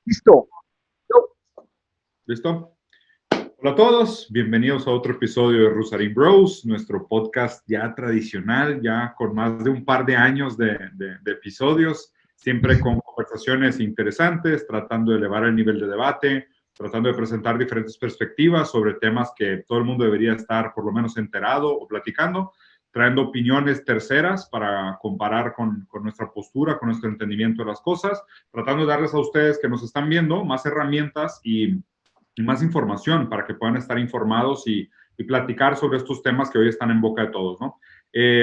Listo. Yo. ¿Listo? Hola a todos, bienvenidos a otro episodio de Rusarín Bros, nuestro podcast ya tradicional, ya con más de un par de años de episodios, siempre con conversaciones interesantes, tratando de elevar el nivel de debate, tratando de presentar diferentes perspectivas sobre temas que todo el mundo debería estar por lo menos enterado o platicando, trayendo opiniones terceras para comparar con nuestra postura, con nuestro entendimiento de las cosas, tratando de darles a ustedes que nos están viendo más herramientas y más información para que puedan estar informados y platicar sobre estos temas que hoy están en boca de todos, ¿no?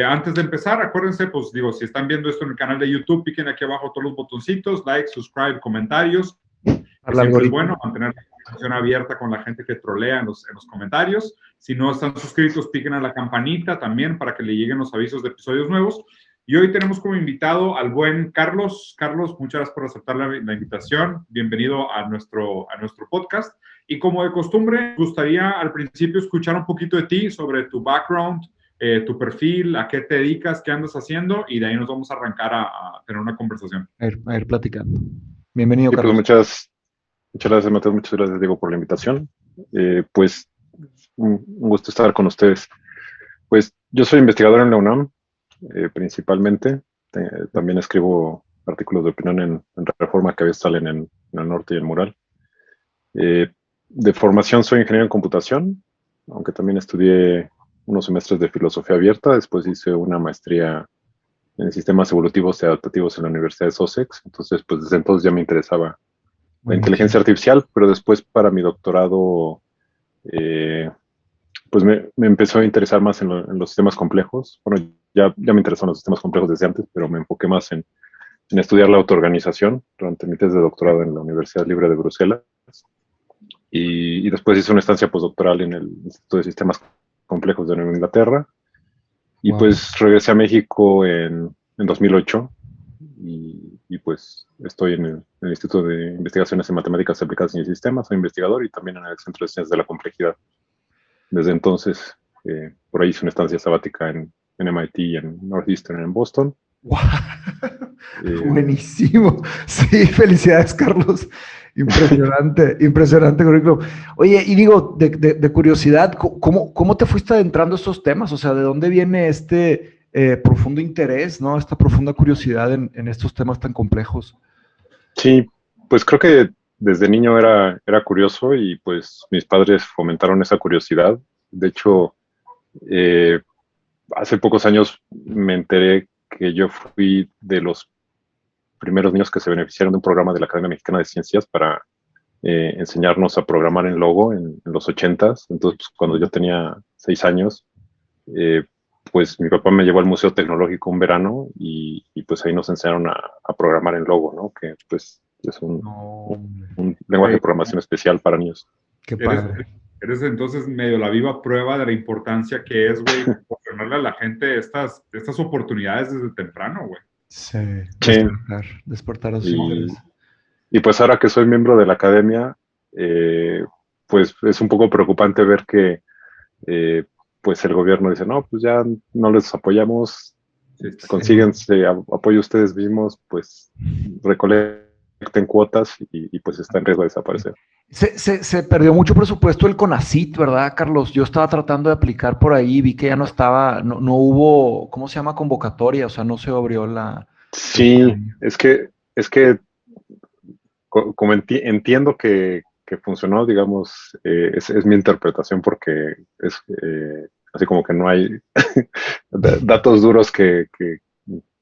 Antes de empezar, acuérdense, pues digo, si están viendo esto en el canal de YouTube, piquen aquí abajo todos los botoncitos, like, subscribe, comentarios, que siempre es bueno mantener la conversación abierta con la gente que trolea en los comentarios. Si no están suscritos, piquen a la campanita también para que le lleguen los avisos de episodios nuevos. Y hoy tenemos como invitado al buen Carlos. Carlos, muchas gracias por aceptar la invitación. Bienvenido a nuestro podcast. Y como de costumbre, me gustaría al principio escuchar un poquito de ti, sobre tu background, tu perfil, a qué te dedicas, qué andas haciendo, y de ahí nos vamos a arrancar a tener una conversación. A ir platicando. Bienvenido, Sí, Carlos. pues muchas gracias, Mateo, muchas gracias, Diego, por la invitación. Pues un gusto estar con ustedes. Pues yo soy investigador en la UNAM, principalmente. También escribo artículos de opinión en Reforma, que a veces salen en el Norte y el Mural. De formación soy ingeniero en computación, aunque también estudié unos semestres de filosofía abierta. Después hice una maestría en sistemas evolutivos y adaptativos en la Universidad de Sussex. Entonces, pues desde entonces ya me interesaba la inteligencia artificial, pero después para mi doctorado, pues me empezó a interesar más en los sistemas complejos. Bueno, ya me interesaban los sistemas complejos desde antes, pero me enfoqué más en estudiar la autoorganización durante mi tesis de doctorado en la Universidad Libre de Bruselas. Y después hice una estancia postdoctoral en el Instituto de Sistemas Complejos de Nueva Inglaterra. Y pues regresé a México en 2008 y pues estoy en el Instituto de Investigaciones en Matemáticas Aplicadas y Sistemas, soy investigador, y también en el Centro de Ciencias de la Complejidad. Desde entonces, por ahí hice una estancia sabática en MIT y en Northeastern en Boston. ¡Wow! Buenísimo. Sí, felicidades, Carlos. Impresionante, impresionante currículum. Oye, y digo, de curiosidad, ¿cómo te fuiste adentrando a estos temas? O sea, ¿de dónde viene este profundo interés, ¿no? Esta profunda curiosidad en estos temas tan complejos. Sí, pues creo que desde niño era curioso, y pues mis padres fomentaron esa curiosidad. De hecho, hace pocos años me enteré que yo fui de los primeros niños que se beneficiaron de un programa de la Academia Mexicana de Ciencias para enseñarnos a programar en Logo en los 80s. Entonces, pues, cuando yo tenía 6 años, pues mi papá me llevó al Museo Tecnológico un verano y pues ahí nos enseñaron a programar en Logo, ¿no? Que pues es un lenguaje de programación especial para niños. Qué padre. Eres entonces medio la viva prueba de la importancia que es, güey, proporcionarle a la gente estas oportunidades desde temprano, güey. Sí, despertar a sus interés. Y pues ahora que soy miembro de la academia, pues es un poco preocupante ver que pues el gobierno dice, no, pues ya no les apoyamos, consíguense apoyo ustedes mismos, pues recolecten cuotas y pues está en riesgo de desaparecer. Se perdió mucho presupuesto el CONACYT, ¿verdad, Carlos? Yo estaba tratando de aplicar por ahí, vi que ya no estaba, no hubo, ¿cómo se llama? Convocatoria, o sea, no se abrió la... Sí, es que como entiendo que funcionó, digamos, es mi interpretación, porque es así como que no hay datos duros que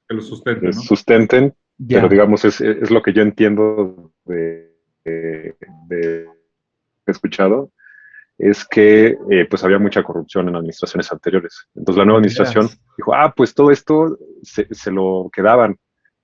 lo sustenten, ¿no? Sustenten, pero digamos, es lo que yo entiendo de he escuchado, es que pues había mucha corrupción en administraciones anteriores. Entonces la nueva administración dijo, pues todo esto se lo quedaban.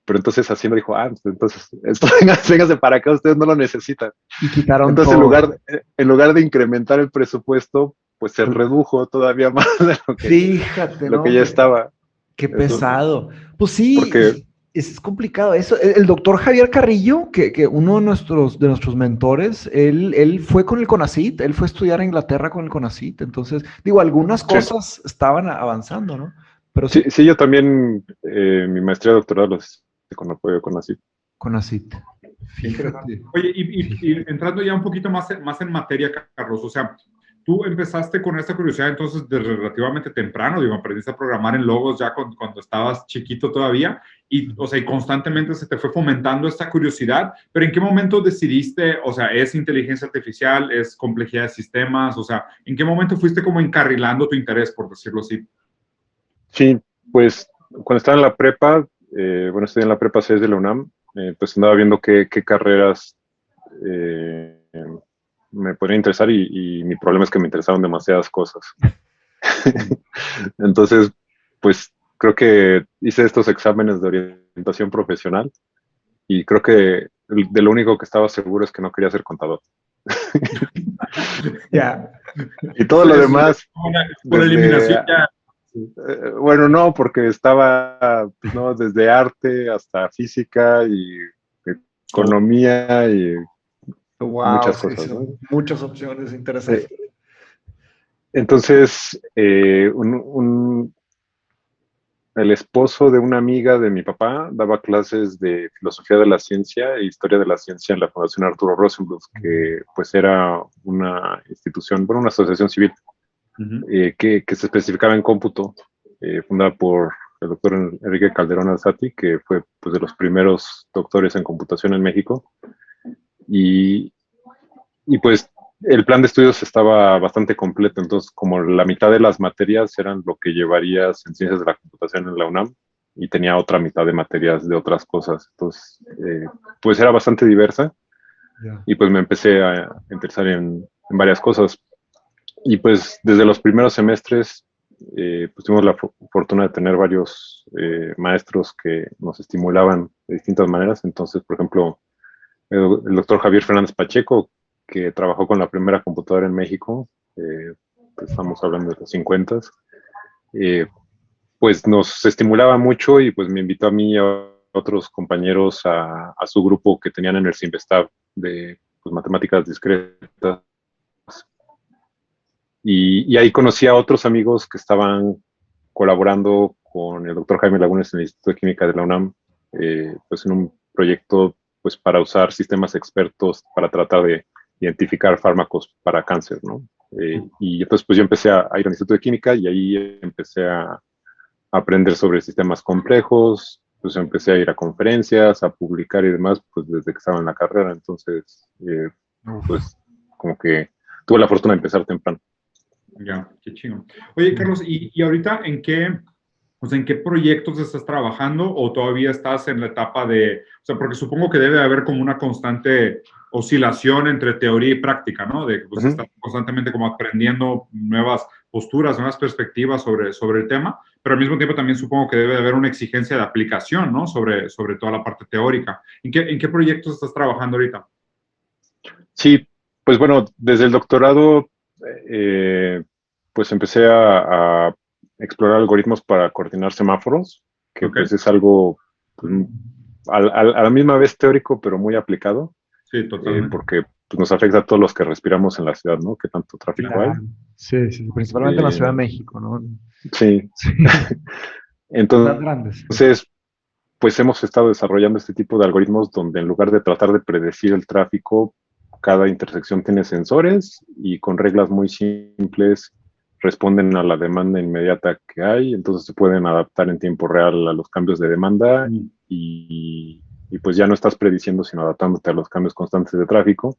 Pero entonces Hacienda dijo, entonces esto véngase para acá, ustedes no lo necesitan. Y quitaron entonces, todo. En lugar de incrementar el presupuesto, pues se redujo todavía más de lo que, fíjate, lo que ya estaba. Qué pesado. Pues sí, porque es complicado eso. El doctor Javier Carrillo, que uno de nuestros mentores, él fue con el CONACYT, él fue a estudiar a Inglaterra con el CONACYT. Entonces, digo, algunas cosas estaban avanzando, ¿no? Pero sí, yo también, mi maestría doctoral los con apoyo de CONACYT. CONACYT. Fíjate. Oye, y entrando ya un poquito más en materia, Carlos, o sea, tú empezaste con esta curiosidad entonces desde relativamente temprano, digo, aprendiste a programar en Logos ya cuando estabas chiquito todavía, y, o sea, y constantemente se te fue fomentando esta curiosidad, pero ¿en qué momento decidiste, o sea, es inteligencia artificial, es complejidad de sistemas, o sea, ¿en qué momento fuiste como encarrilando tu interés, por decirlo así? Sí, pues cuando estaba en la prepa, estudié en la prepa 6 de la UNAM, pues andaba viendo qué carreras eh, me podrían interesar y mi problema es que me interesaron demasiadas cosas. Entonces, pues creo que hice estos exámenes de orientación profesional y creo que de lo único que estaba seguro es que no quería ser contador. Ya. Y todo lo demás, Por eliminación ya. bueno, no, porque estaba, pues, no, desde arte hasta física y economía y Wow, muchas sí, cosas, ¿no? muchas opciones interesantes. Entonces, el esposo de una amiga de mi papá daba clases de filosofía de la ciencia e historia de la ciencia en la Fundación Arturo Rosenbluth, que pues era una institución, bueno, una asociación civil que se especificaba en cómputo, fundada por el doctor Enrique Calderón Alzati, que fue pues, de los primeros doctores en computación en México. Y pues el plan de estudios estaba bastante completo, entonces como la mitad de las materias eran lo que llevarías en ciencias de la computación en la UNAM y tenía otra mitad de materias de otras cosas, entonces pues era bastante diversa y pues me empecé a interesar en varias cosas y pues desde los primeros semestres pues tuvimos la fortuna de tener varios maestros que nos estimulaban de distintas maneras, entonces por ejemplo el doctor Javier Fernández Pacheco, que trabajó con la primera computadora en México, pues estamos hablando de los 50, pues nos estimulaba mucho y pues me invitó a mí y a otros compañeros a su grupo que tenían en el Cinvestav de pues, matemáticas discretas. Y ahí conocí a otros amigos que estaban colaborando con el doctor Jaime Lagunes en el Instituto de Química de la UNAM, pues en un proyecto pues para usar sistemas expertos para tratar de identificar fármacos para cáncer, ¿no? Y entonces pues yo empecé a ir al Instituto de Química y ahí empecé a aprender sobre sistemas complejos, pues empecé a ir a conferencias, a publicar y demás, pues desde que estaba en la carrera, entonces pues como que tuve la fortuna de empezar temprano. Ya, qué chido. Oye, Carlos, ¿y ahorita en qué proyectos estás trabajando o todavía estás en la etapa de, o sea, porque supongo que debe haber como una constante oscilación entre teoría y práctica, ¿no? De que pues, estás constantemente como aprendiendo nuevas posturas, nuevas perspectivas sobre el tema, pero al mismo tiempo también supongo que debe haber una exigencia de aplicación, ¿no? Sobre toda la parte teórica. ¿En qué proyectos estás trabajando ahorita? Sí, pues bueno, desde el doctorado pues empecé a explorar algoritmos para coordinar semáforos, que pues es algo pues, a la misma vez teórico, pero muy aplicado. Sí, totalmente. Porque pues, nos afecta a todos los que respiramos en la ciudad, ¿no? Que tanto tráfico hay. Sí, sí, principalmente en la Ciudad de México, ¿no? Sí. Entonces, pues hemos estado desarrollando este tipo de algoritmos donde en lugar de tratar de predecir el tráfico, cada intersección tiene sensores y con reglas muy simples responden a la demanda inmediata que hay, entonces se pueden adaptar en tiempo real a los cambios de demanda y pues ya no estás prediciendo, sino adaptándote a los cambios constantes de tráfico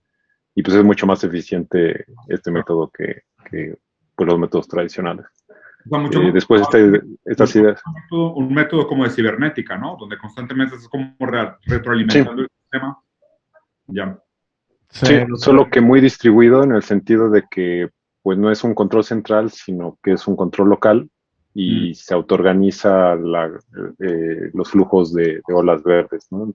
y pues es mucho más eficiente este método que pues, los métodos tradicionales. O sea, mucho después estas ideas. Un método como de cibernética, ¿no? Donde constantemente estás como retroalimentando el sistema. Ya. Sí, solo que muy distribuido en el sentido de que pues no es un control central, sino que es un control local y se autoorganiza los flujos de olas verdes, ¿no?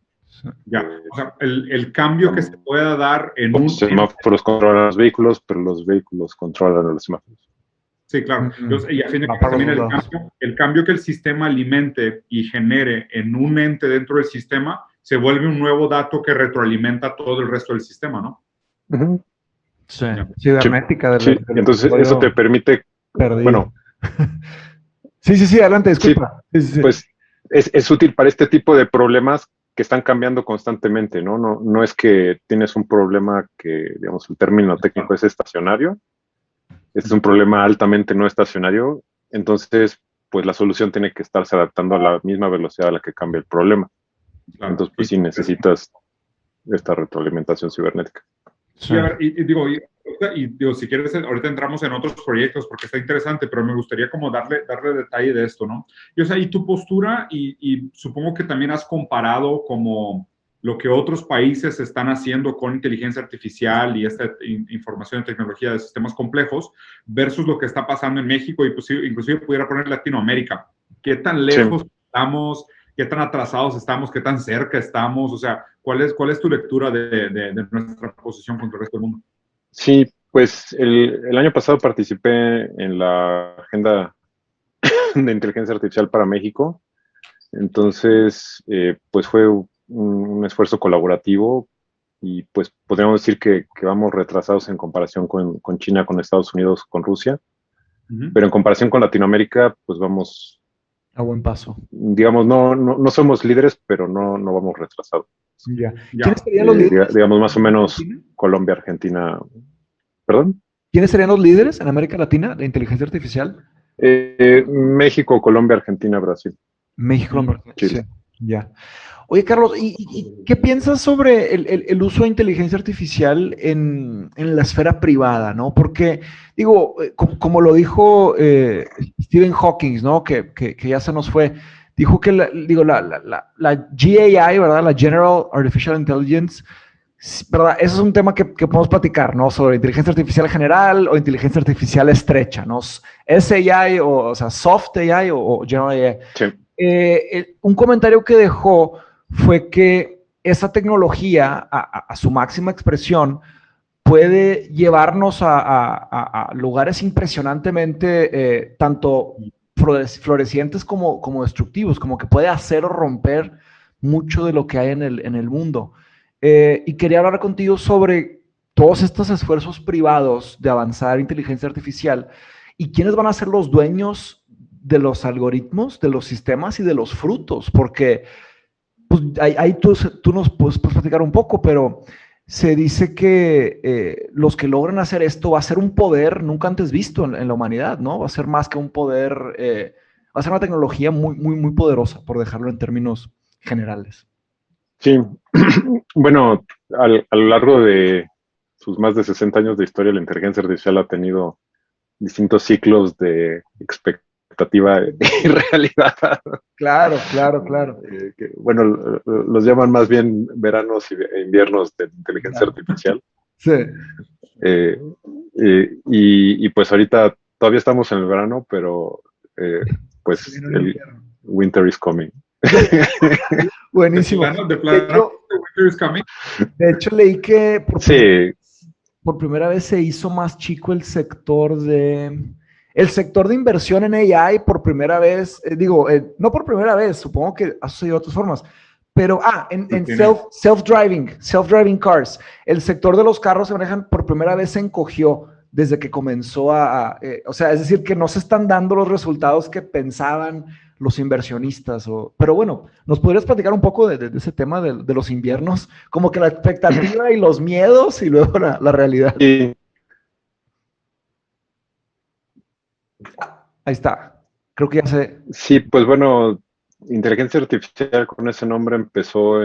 Ya, o sea, el cambio que se pueda dar en los semáforos controlan los vehículos, pero los vehículos controlan a los semáforos. Sí, claro. Entonces, y a fin de cuentas también el cambio que el sistema alimente y genere en un ente dentro del sistema se vuelve un nuevo dato que retroalimenta todo el resto del sistema, ¿no? Sí, cibernética. Sí, entonces eso te permite... Perdido. Bueno. Sí, adelante, disculpa. Sí, pues es útil para este tipo de problemas que están cambiando constantemente, ¿no? No es que tienes un problema que, digamos, el término técnico es estacionario. Este es un problema altamente no estacionario. Entonces, pues la solución tiene que estarse adaptando a la misma velocidad a la que cambia el problema. Claro. Entonces, pues sí necesitas esta retroalimentación cibernética. Sí, a ver, digo, si quieres, ahorita entramos en otros proyectos porque está interesante, pero me gustaría como darle detalle de esto, ¿no? Y, o sea, y tu postura, y supongo que también has comparado como lo que otros países están haciendo con inteligencia artificial y esta información y tecnología de sistemas complejos versus lo que está pasando en México y pues, inclusive pudiera poner Latinoamérica. ¿Qué tan lejos estamos? ¿Qué tan atrasados estamos? ¿Qué tan cerca estamos? O sea, ¿cuál es tu lectura de nuestra posición contra el resto del mundo? Sí, pues el año pasado participé en la agenda de inteligencia artificial para México. Entonces, pues fue un esfuerzo colaborativo y pues podríamos decir que vamos retrasados en comparación con China, con Estados Unidos, con Rusia. Pero en comparación con Latinoamérica, pues vamos a buen paso. Digamos, no somos líderes, pero no vamos retrasados. Ya. ¿Quiénes serían los líderes? Digamos, más o menos Colombia, Argentina. ¿Perdón? ¿Quiénes serían los líderes en América Latina de inteligencia artificial? México, Colombia, Argentina, Brasil. México, Chile. Sí. Ya. Oye, Carlos, ¿y qué piensas sobre el uso de inteligencia artificial en la esfera privada, ¿no? Porque, digo, como lo dijo Stephen Hawking, ¿no? Que ya se nos fue, dijo que la GAI, ¿verdad? La General Artificial Intelligence, ¿verdad? Eso es un tema que podemos platicar, ¿no? Sobre inteligencia artificial general o inteligencia artificial estrecha, ¿no? SAI, o sea, Soft AI o General AI. Sí. Un comentario que dejó fue que esa tecnología, a su máxima expresión, puede llevarnos a lugares impresionantemente tanto florecientes como destructivos, como que puede hacer o romper mucho de lo que hay en el mundo. Y quería hablar contigo sobre todos estos esfuerzos privados de avanzar inteligencia artificial y quiénes van a ser los dueños de los algoritmos, de los sistemas y de los frutos, porque pues, ahí tú nos puedes platicar un poco, pero se dice que los que logran hacer esto va a ser un poder nunca antes visto en la humanidad, ¿no? Va a ser más que un poder, va a ser una tecnología muy, muy, muy poderosa, por dejarlo en términos generales. Sí, bueno, a lo largo de sus más de 60 años de historia, la inteligencia artificial ha tenido distintos ciclos de expectativa y realidad. Claro. Bueno, los llaman más bien veranos e inviernos de inteligencia artificial. Sí. Y pues ahorita todavía estamos en el verano, pero pues el winter is coming. Buenísimo. De hecho, leí que por primera vez se hizo más chico el sector de inversión en AI por primera vez, no por primera vez, supongo que ha sucedido de otras formas, pero en self-driving cars, el sector de los carros se manejan por primera vez se encogió desde que comenzó o sea, es decir, que no se están dando los resultados que pensaban los inversionistas. Pero bueno, ¿nos podrías platicar un poco de ese tema de los inviernos? Como que la expectativa y los miedos y luego la realidad. Sí. Ahí está. Creo que ya sé. Sí, pues bueno, inteligencia artificial con ese nombre empezó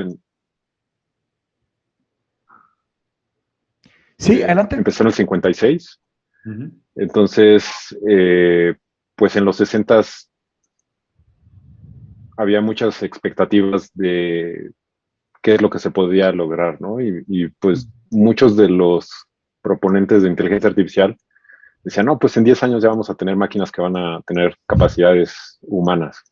Sí, adelante. Empezó en el 56. Entonces, pues en los 60s había muchas expectativas de qué es lo que se podía lograr, ¿no? Y pues muchos de los proponentes de inteligencia artificial decían, no, pues en 10 años ya vamos a tener máquinas que van a tener capacidades humanas.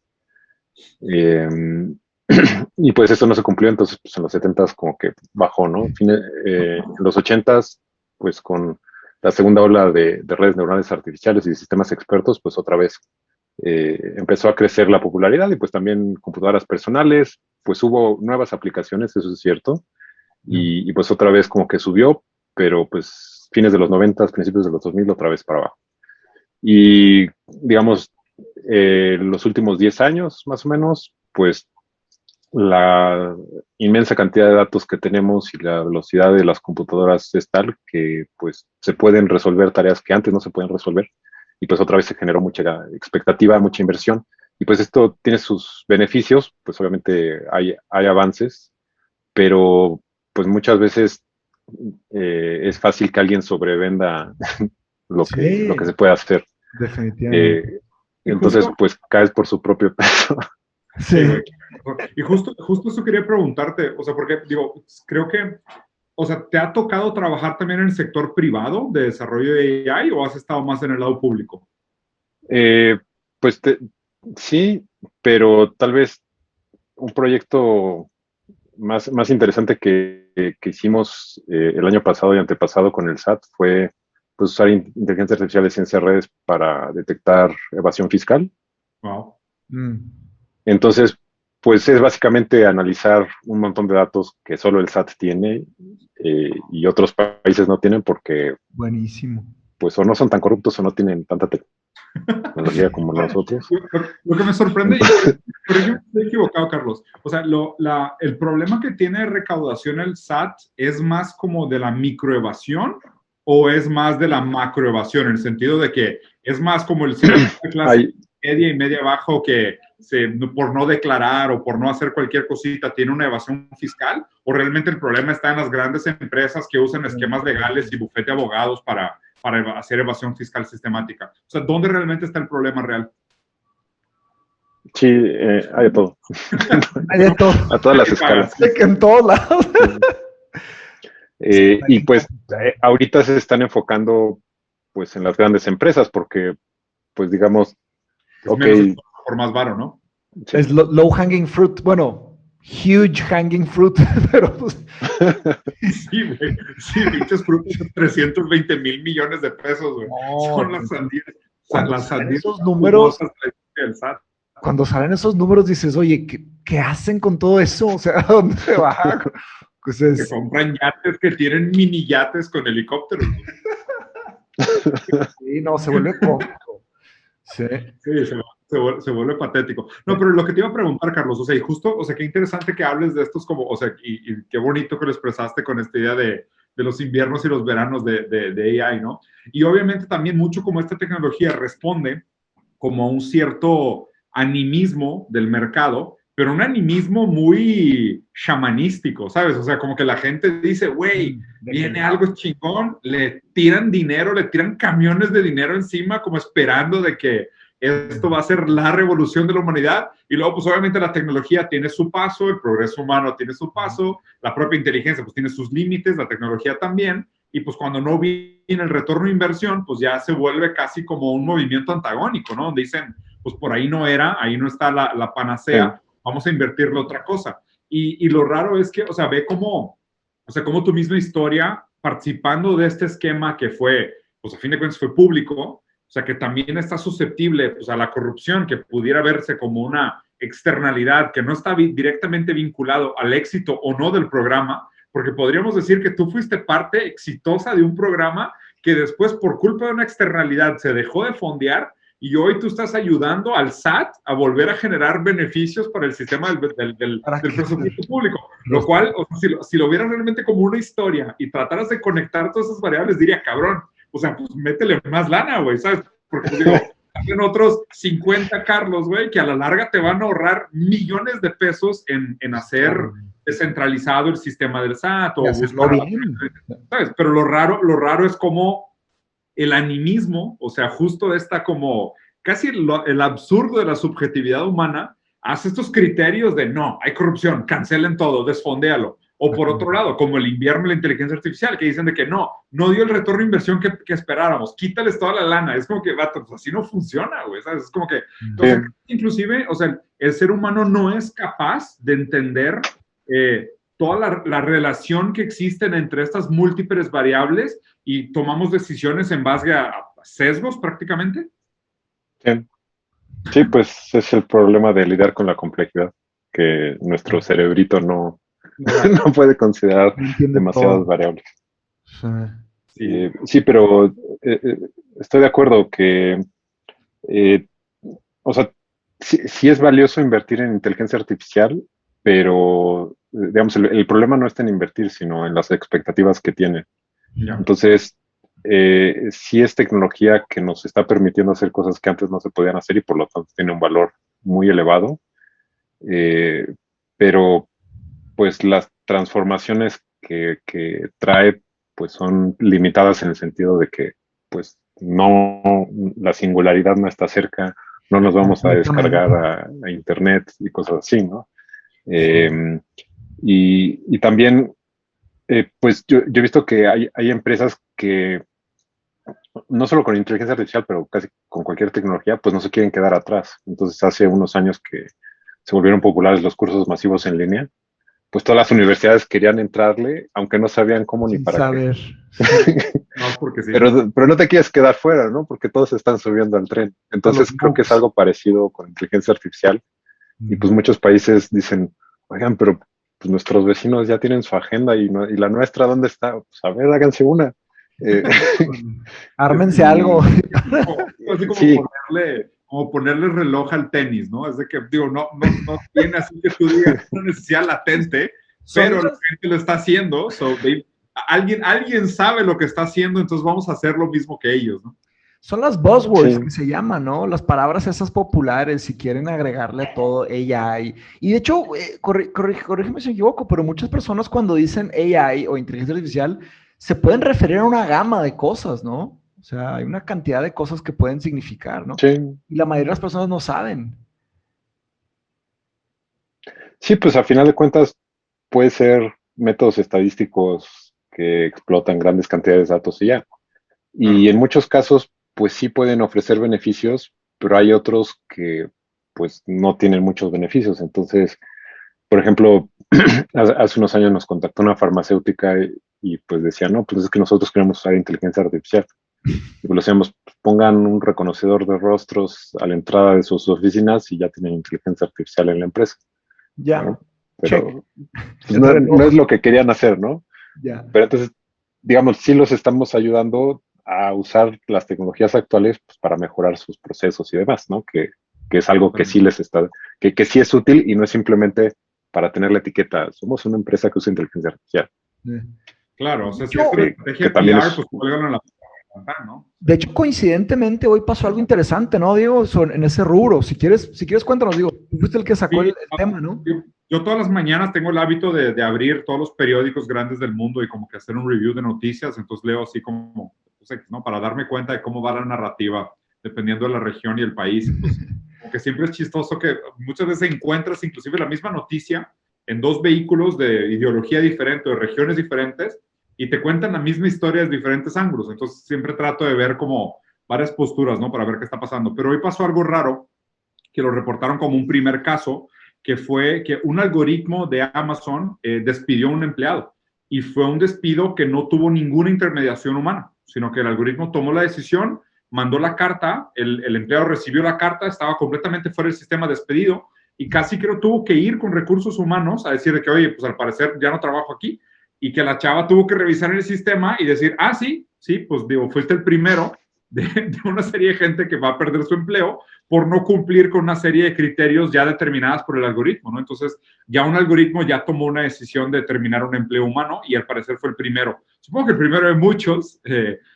Y pues eso no se cumplió, entonces pues en los 70s como que bajó, ¿no? En los 80s, pues con la segunda ola de redes neuronales artificiales y sistemas expertos, pues otra vez empezó a crecer la popularidad y pues también computadoras personales, pues hubo nuevas aplicaciones, eso es cierto, y pues otra vez como que subió, pero pues fines de los 90, principios de los 2000, otra vez para abajo. Y digamos, los últimos 10 años más o menos, pues la inmensa cantidad de datos que tenemos y la velocidad de las computadoras es tal que pues se pueden resolver tareas que antes no se pueden resolver y pues otra vez se generó mucha expectativa, mucha inversión y pues esto tiene sus beneficios, pues obviamente hay avances, pero pues muchas veces es fácil que alguien sobrevenda lo que Sí, se puede hacer. definitivamente. Eh, Y entonces justo, pues caes por su propio peso. sí, Sí. güey. Y justo eso quería preguntarte, o sea, porque digo, creo que, o sea, ¿te ha tocado trabajar también en el sector privado de desarrollo de AI o has estado más en el lado público? Eh, pues sí, pero tal vez un proyecto más interesante que hicimos el año pasado y antepasado con el SAT fue pues, usar inteligencia artificial de ciencia de redes para detectar evasión fiscal. Wow. Mm, Entonces, pues es básicamente analizar un montón de datos que solo el SAT tiene y otros países no tienen porque buenísimo. pues o no son tan corruptos o no tienen tanta tecnología como nosotros. Lo que me sorprende, y Entonces, corrígeme si estoy equivocado, Carlos, o sea, el problema que tiene recaudación el SAT es más como de la microevasión o es más de la macroevasión, en el sentido de que es más como el ciudadano de clase hay, media y media abajo que por no declarar o por no hacer cualquier cosita tiene una evasión fiscal, o realmente el problema está en las grandes empresas que usan esquemas legales y bufete de abogados para hacer evasión fiscal sistemática. O sea, ¿dónde realmente está el problema real? sí, hay de todo. Hay de todo. A todas las escalas. De que en todos lados. Y pues ahorita se están enfocando pues en las grandes empresas porque pues digamos, Es ok, menos por más varo, ¿no? sí. Es low hanging fruit. Bueno, huge hanging fruit, pero pues, Sí, güey. Sí, pinches frutos de 320 mil millones de pesos, güey. no, Son las sandías. cuando Las salen sandías esos números, jugosas del SAT. cuando salen esos números dices, oye, ¿qué hacen con todo eso? O sea, ¿a dónde se va? Pues Que es, compran yates que tienen mini yates con helicópteros. sí, no, se vuelve cómico. Sí. Sí, se vuelve patético. No, pero lo que te iba a preguntar, Carlos, o sea, y justo, o sea, qué interesante que hables de estos como, o sea, y qué bonito que lo expresaste con esta idea de los inviernos y los veranos de AI, ¿no? Y obviamente también mucho como esta tecnología responde como a un cierto animismo del mercado, pero un animismo muy chamanístico, ¿sabes? O sea, como que la gente dice, güey, viene algo chingón, le tiran dinero, le tiran camiones de dinero encima, como esperando de que esto va a ser la revolución de la humanidad. Y luego, pues obviamente la tecnología tiene su paso, el progreso humano tiene su paso, la propia inteligencia pues tiene sus límites, la tecnología también. Y pues cuando no viene el retorno de inversión, pues ya se vuelve casi como un movimiento antagónico, ¿no? Donde dicen, pues por ahí no era, ahí no está la panacea, vamos a invertirle otra cosa. Y lo raro es que, o sea, ve cómo, o sea, cómo tu misma historia, participando de este esquema que fue, pues a fin de cuentas fue público, o sea, que también está susceptible pues, a la corrupción, que pudiera verse como una externalidad que no está directamente vinculado al éxito o no del programa, porque podríamos decir que tú fuiste parte exitosa de un programa que después, por culpa de una externalidad, se dejó de fondear y hoy tú estás ayudando al SAT a volver a generar beneficios para el sistema del presupuesto público. Lo cual, o sea, si lo vieras realmente como una historia y trataras de conectar todas esas variables, diría, cabrón, o sea, pues métele más lana, güey, ¿sabes? Porque, pues digo, hacen otros 50 Carlos, güey, que a la larga te van a ahorrar millones de pesos en hacer descentralizado el sistema del SAT o buscar bien. ¿sabes? Pero lo raro es como el animismo, o sea, justo esta como casi el absurdo de la subjetividad humana, hace estos criterios de no, hay corrupción, cancelen todo, desfondéalo. O por otro lado, como el invierno de la inteligencia artificial, que dicen de que no dio el retorno de inversión que esperáramos, quítales toda la lana. Es como que, vato, pues así no funciona, güey, ¿sabes? Es como que, o sea, inclusive, o sea, el ser humano no es capaz de entender toda la relación que existen entre estas múltiples variables y tomamos decisiones en base a sesgos prácticamente. Sí. Sí, pues es el problema de lidiar con la complejidad, que nuestro cerebrito no, no puede considerar demasiadas variables. Sí, pero estoy de acuerdo que, o sea, sí es valioso invertir en inteligencia artificial, pero, digamos, el problema no está en invertir, sino en las expectativas que tienen. Ya. Entonces, sí es tecnología que nos está permitiendo hacer cosas que antes no se podían hacer y por lo tanto tiene un valor muy elevado, pero pues las transformaciones que trae pues son limitadas en el sentido de que pues no, la singularidad no está cerca, no nos vamos a descargar a internet y cosas así, ¿no? Y también, pues yo he visto que hay empresas que no solo con inteligencia artificial, pero casi con cualquier tecnología, pues no se quieren quedar atrás. Entonces, hace unos años que se volvieron populares los cursos masivos en línea, pues todas las universidades querían entrarle, aunque no sabían cómo ni Sin para saber. qué. No, porque sí. Pero no te quieres quedar fuera, ¿no? Porque todos están subiendo al tren. Entonces, creo que es algo parecido con inteligencia artificial. Y pues muchos países dicen, oigan, pero pues nuestros vecinos ya tienen su agenda y la nuestra, ¿dónde está? Pues a ver, háganse una. Ármense algo. Así Sí. como ponerle reloj al tenis, ¿no? Es de que, digo, no tiene así que tú digas una necesidad latente, pero la gente lo está haciendo, alguien sabe lo que está haciendo, entonces vamos a hacer lo mismo que ellos, ¿no? Son las buzzwords Sí. que se llaman, ¿no? Las palabras esas populares, si quieren agregarle a todo AI. Y de hecho, corrígeme si me equivoco, pero muchas personas cuando dicen AI o inteligencia artificial, se pueden referir a una gama de cosas, ¿no? O sea, hay una cantidad de cosas que pueden significar, ¿no? Sí. Y la mayoría de las personas no saben. Sí, pues a final de cuentas puede ser métodos estadísticos que explotan grandes cantidades de datos y ya. Y en muchos casos, pues sí pueden ofrecer beneficios, pero hay otros que pues no tienen muchos beneficios. Entonces, por ejemplo, hace unos años nos contactó una farmacéutica y pues decía, no, pues es que nosotros queremos usar inteligencia artificial. Y pues lo hacíamos, pues, pongan un reconocedor de rostros a la entrada de sus oficinas y ya tienen inteligencia artificial en la empresa. Ya. ¿No? Pero pues, El no es lo que querían hacer, ¿no? Ya. Pero entonces, digamos, sí los estamos ayudando a usar las tecnologías actuales pues, para mejorar sus procesos y demás, ¿no? Que es algo que sí les está, que sí es útil y no es simplemente para tener la etiqueta, somos una empresa que usa inteligencia artificial. Claro, o sea, si es una estrategia también PR, es, pues cuelgan a la ¿no? De hecho, coincidentemente, hoy pasó algo interesante, ¿no, Diego? En ese rubro. Si quieres, cuéntanos, Diego. Tú fuiste el que sacó el tema, ¿no? Yo todas las mañanas tengo el hábito de abrir todos los periódicos grandes del mundo y como que hacer un review de noticias, entonces leo así como, ¿no? Para darme cuenta de cómo va la narrativa, dependiendo de la región y el país. Entonces, como que siempre es chistoso que muchas veces encuentras inclusive la misma noticia en dos vehículos de ideología diferente o de regiones diferentes, y te cuentan la misma historia desde diferentes ángulos. Entonces siempre trato de ver como varias posturas, ¿no? Para ver qué está pasando. Pero hoy pasó algo raro, que lo reportaron como un primer caso, que fue que un algoritmo de Amazon despidió a un empleado. Y fue un despido que no tuvo ninguna intermediación humana, sino que el algoritmo tomó la decisión, mandó la carta, el empleado recibió la carta, estaba completamente fuera del sistema, despedido, y casi creo tuvo que ir con recursos humanos a decir que, oye, pues al parecer ya no trabajo aquí, y que la chava tuvo que revisar el sistema y decir, ah, sí, pues digo, fuiste el primero de una serie de gente que va a perder su empleo por no cumplir con una serie de criterios ya determinadas por el algoritmo, ¿no? Entonces, ya un algoritmo ya tomó una decisión de terminar un empleo humano y al parecer fue el primero. Supongo que el primero de muchos,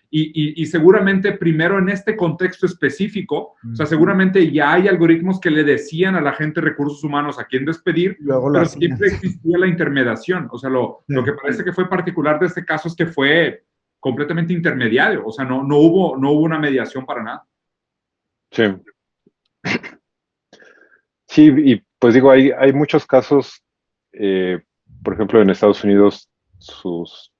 y seguramente primero en este contexto específico, o sea, seguramente ya hay algoritmos que le decían a la gente de recursos humanos a quién despedir, pero siempre existía la intermediación. O sea, lo que parece que fue particular de este caso es que fue completamente intermediario, o sea, no hubo una mediación para nada. Sí. Sí, y pues digo, hay muchos casos, por ejemplo, en Estados Unidos, sus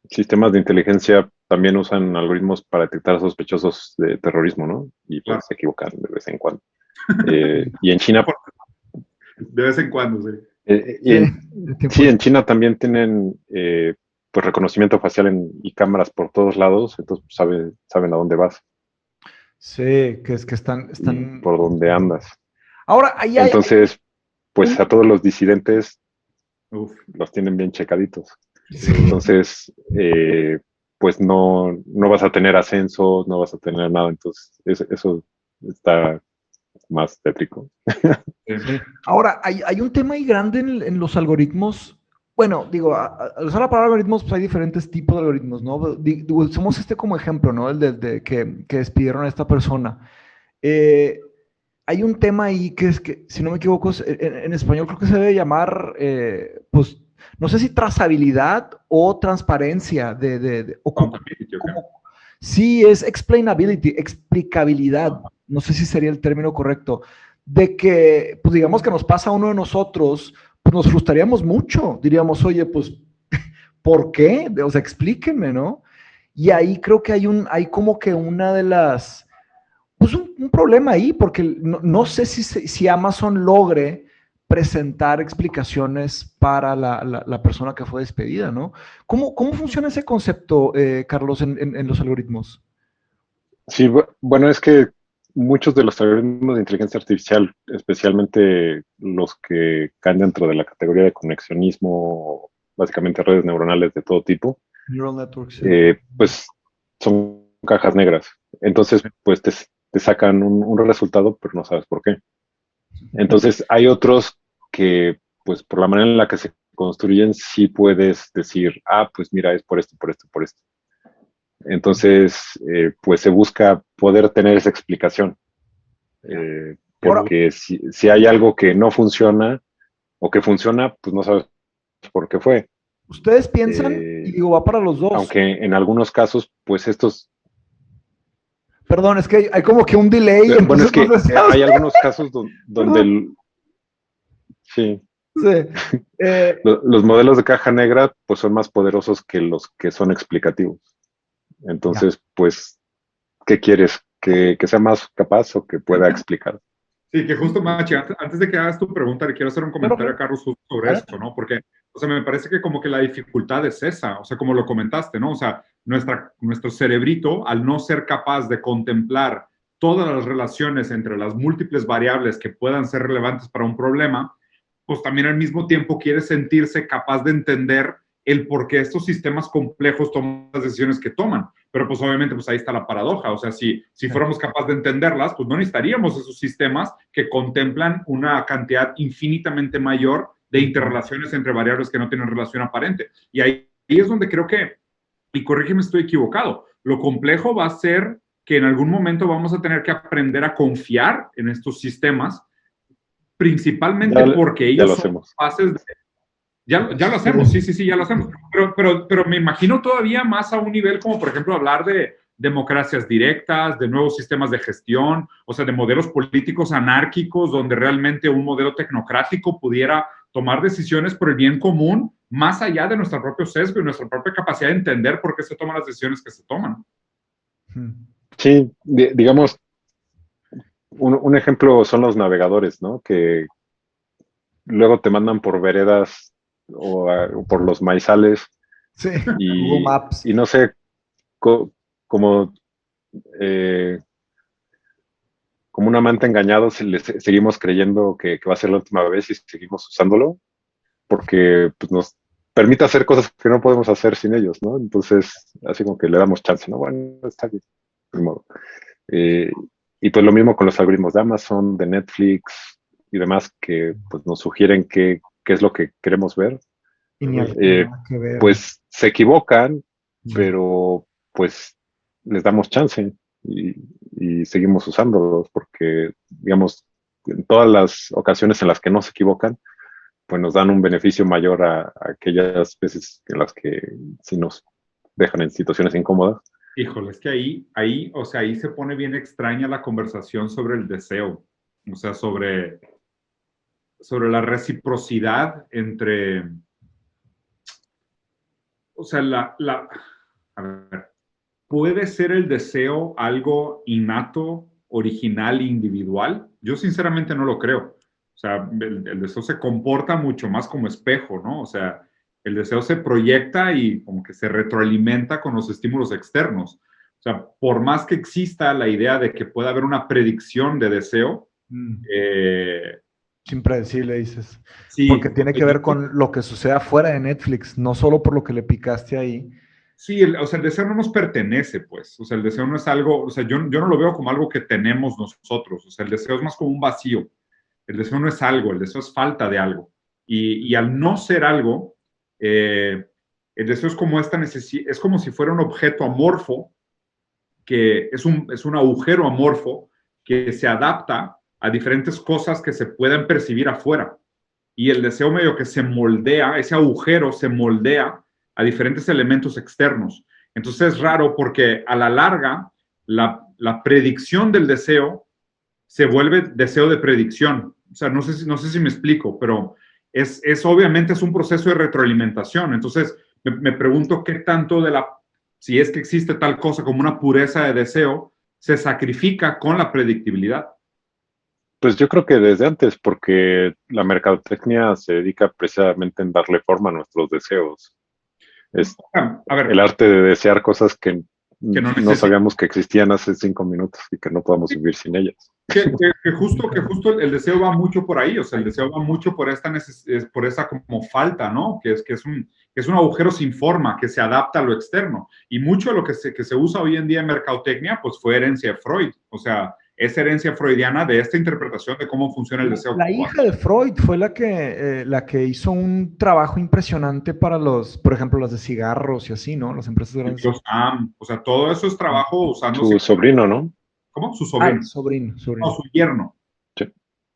sistemas de inteligencia también usan algoritmos para detectar sospechosos de terrorismo, ¿no? Y pues se equivocan de vez en cuando. Y en China... De vez en cuando, sí. Sí, en China también tienen pues reconocimiento facial y cámaras por todos lados, entonces pues, saben a dónde vas. Sí, que es que están... Por dónde andas. Ahora, entonces, pues a todos los disidentes los tienen bien checaditos. Sí. Entonces, pues no vas a tener ascenso, no vas a tener nada. Entonces, eso está más tétrico. Sí. Ahora, hay un tema ahí grande en los algoritmos. Bueno, digo, al usar la palabra algoritmos, pues hay diferentes tipos de algoritmos, ¿no? Usamos este como ejemplo, ¿no? El de que despidieron a esta persona. Hay un tema ahí que es que, si no me equivoco, en español creo que se debe llamar, pues, no sé si trazabilidad o transparencia o sí, es explainability, explicabilidad, no sé si sería el término correcto, de que, pues digamos que nos pasa a uno de nosotros, pues nos frustraríamos mucho, diríamos, oye, pues, ¿por qué? O sea, explíquenme, ¿no? Y ahí creo que hay como que una de las, pues un problema ahí, porque no sé si Amazon logre presentar explicaciones para la persona que fue despedida, ¿no? ¿Cómo funciona ese concepto, Carlos, en los algoritmos? Sí, bueno, es que muchos de los algoritmos de inteligencia artificial, especialmente los que caen dentro de la categoría de conexionismo, básicamente redes neuronales de todo tipo, Neural networks, sí. pues son cajas negras. Entonces, pues te sacan un resultado, pero no sabes por qué. Entonces, hay otros que, pues por la manera en la que se construyen, sí puedes decir, pues mira, es por esto, por esto, por esto. Entonces, pues se busca poder tener esa explicación. Porque si hay algo que no funciona o que funciona, pues no sabes por qué fue. Ustedes piensan, y digo, va para los dos. Aunque en algunos casos, pues estos... Perdón, es que hay como que un delay. Bueno, es que hay algunos casos donde sí. Sí. Los modelos de caja negra pues son más poderosos que los que son explicativos. Entonces, pues, ¿qué quieres? ¿Que sea más capaz o que pueda explicar? Sí, que justo, Machi, antes de que hagas tu pregunta, le quiero hacer un comentario a Carlos sobre esto, ¿no? Porque, o sea, me parece que como que la dificultad es esa, o sea, como lo comentaste, ¿no? O sea, nuestro cerebrito, al no ser capaz de contemplar todas las relaciones entre las múltiples variables que puedan ser relevantes para un problema, pues también al mismo tiempo quiere sentirse capaz de entender el por qué estos sistemas complejos toman las decisiones que toman. Pero pues obviamente pues ahí está la paradoja. O sea, si fuéramos capaces de entenderlas, pues no necesitaríamos esos sistemas que contemplan una cantidad infinitamente mayor de interrelaciones entre variables que no tienen relación aparente. Y ahí es donde creo que, y corrígeme si estoy equivocado, lo complejo va a ser que en algún momento vamos a tener que aprender a confiar en estos sistemas, principalmente porque ellos son capaces de... Ya lo hacemos, sí, ya lo hacemos. Pero me imagino todavía más a un nivel como, por ejemplo, hablar de democracias directas, de nuevos sistemas de gestión, o sea, de modelos políticos anárquicos, donde realmente un modelo tecnocrático pudiera tomar decisiones por el bien común, más allá de nuestro propio sesgo y nuestra propia capacidad de entender por qué se toman las decisiones que se toman. Sí, digamos, un ejemplo son los navegadores, ¿no? Que luego te mandan por veredas o por los maizales. Sí, Google Maps. Y no sé, como un amante engañado, seguimos creyendo que va a ser la última vez y seguimos usándolo, porque pues, nos permite hacer cosas que no podemos hacer sin ellos, ¿no? Entonces, así como que le damos chance, ¿no? Bueno, está bien, de modo. Y pues lo mismo con los algoritmos de Amazon, de Netflix y demás, que pues nos sugieren qué es lo que queremos ver. Y ni nada que ver. Pues se equivocan, pero pues les damos chance y seguimos usándolos porque, digamos, en todas las ocasiones en las que no se equivocan, pues nos dan un beneficio mayor a aquellas veces en las que sí nos dejan en situaciones incómodas. Híjole, es que ahí, o sea, ahí se pone bien extraña la conversación sobre el deseo, o sea, sobre la reciprocidad entre, o sea, a ver, ¿puede ser el deseo algo innato, original, individual? Yo sinceramente no lo creo. O sea, el deseo se comporta mucho más como espejo, ¿no? O sea, el deseo se proyecta y como que se retroalimenta con los estímulos externos. O sea, por más que exista la idea de que pueda haber una predicción de deseo, es impredecible, dices. Sí, porque tiene que ver con lo que sucede afuera de Netflix, no solo por lo que le picaste ahí. Sí, o sea, el deseo no nos pertenece, pues. O sea, el deseo no es algo, o sea, yo no lo veo como algo que tenemos nosotros. O sea, el deseo es más como un vacío. El deseo no es algo, el deseo es falta de algo. Y al no ser algo, el deseo es como es como si fuera un objeto amorfo, que es un agujero amorfo que se adapta a diferentes cosas que se pueden percibir afuera. Y el deseo medio que se moldea, ese agujero se moldea a diferentes elementos externos. Entonces es raro porque a la larga la predicción del deseo se vuelve deseo de predicción. O sea, no sé si me explico, pero obviamente es un proceso de retroalimentación. Entonces me pregunto qué tanto si es que existe tal cosa como una pureza de deseo, se sacrifica con la predictibilidad. Pues yo creo que desde antes, porque la mercadotecnia se dedica precisamente en darle forma a nuestros deseos. Es A ver, el arte de desear cosas que no no sabíamos que existían hace 5 minutos y que no podamos vivir sin ellas. Que justo el deseo va mucho por ahí, o sea, el deseo va mucho por por esa como falta, ¿no? Que es un agujero sin forma que se adapta a lo externo. Y mucho de lo que se usa hoy en día en mercadotecnia, pues fue herencia de Freud, o sea, es herencia freudiana de esta interpretación de cómo funciona el deseo. La hija de Freud fue la que hizo un trabajo impresionante para por ejemplo, las de cigarros y así, ¿no? Las empresas grandes. O sea, todo eso es trabajo usando... Su sobrino, ¿no? ¿Cómo? Su sobrino. Sobrino. No, su yerno. Sí.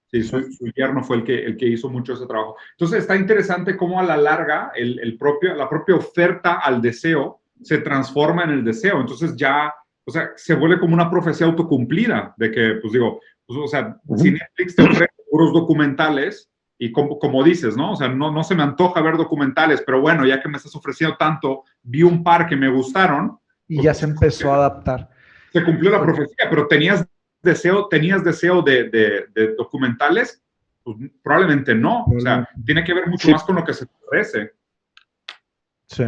Sí, su yerno fue el que hizo mucho ese trabajo. Entonces está interesante cómo a la larga la propia oferta al deseo se transforma en el deseo. Entonces ya, o sea, se vuelve como una profecía autocumplida de que, pues digo, pues, o sea, si Netflix te ofrece puros documentales y como dices, ¿no? O sea, no se me antoja ver documentales, pero bueno, ya que me estás ofreciendo tanto, vi un par que me gustaron. Y pues, ya se empezó a adaptar. Se cumplió la profecía, pero tenías deseo de documentales, pues probablemente no. O sea, tiene que ver mucho más con lo que se te ofrece. Sí.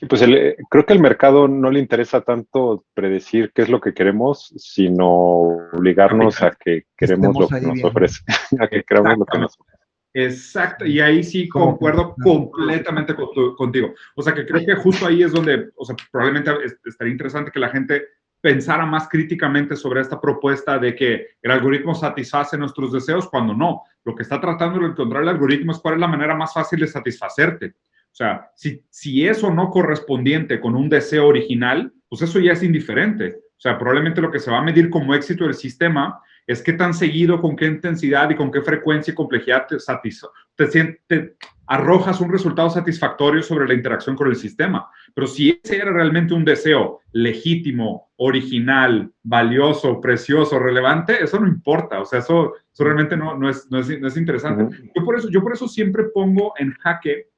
Pues creo que el mercado no le interesa tanto predecir qué es lo que queremos, sino obligarnos a que queremos lo que nos ofrece, a que creamos lo que nos ofrece. Exacto, y ahí sí concuerdo completamente contigo. O sea, que creo que justo ahí es donde, o sea, probablemente estaría interesante que la gente pensara más críticamente sobre esta propuesta de que el algoritmo satisface nuestros deseos cuando no. Lo que está tratando de encontrar el algoritmo es cuál es la manera más fácil de satisfacerte. O sea, si es o no correspondiente con un deseo original, pues eso ya es indiferente. O sea, probablemente lo que se va a medir como éxito del sistema es qué tan seguido, con qué intensidad y con qué frecuencia y complejidad te arrojas un resultado satisfactorio sobre la interacción con el sistema. Pero si ese era realmente un deseo legítimo, original, valioso, precioso, relevante, eso no importa. O sea, eso realmente no es interesante. Yo por eso siempre pongo en jaque,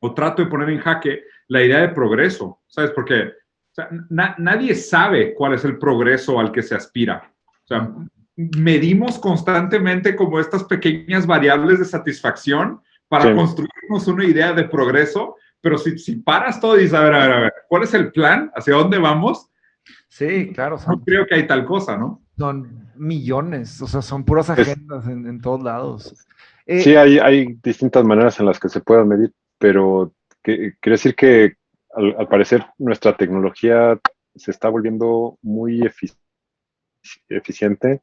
o trato de poner en jaque, la idea de progreso, ¿sabes? Porque o sea, nadie sabe cuál es el progreso al que se aspira. O sea, medimos constantemente como estas pequeñas variables de satisfacción para construirnos una idea de progreso, pero si paras todo y dices, a ver, ¿cuál es el plan? ¿Hacia dónde vamos? Sí, claro. No creo que hay tal cosa, ¿no? Son millones, o sea, son puras agendas en todos lados. Sí, hay distintas maneras en las que se puedan medir, pero quiere decir que al parecer nuestra tecnología se está volviendo muy eficiente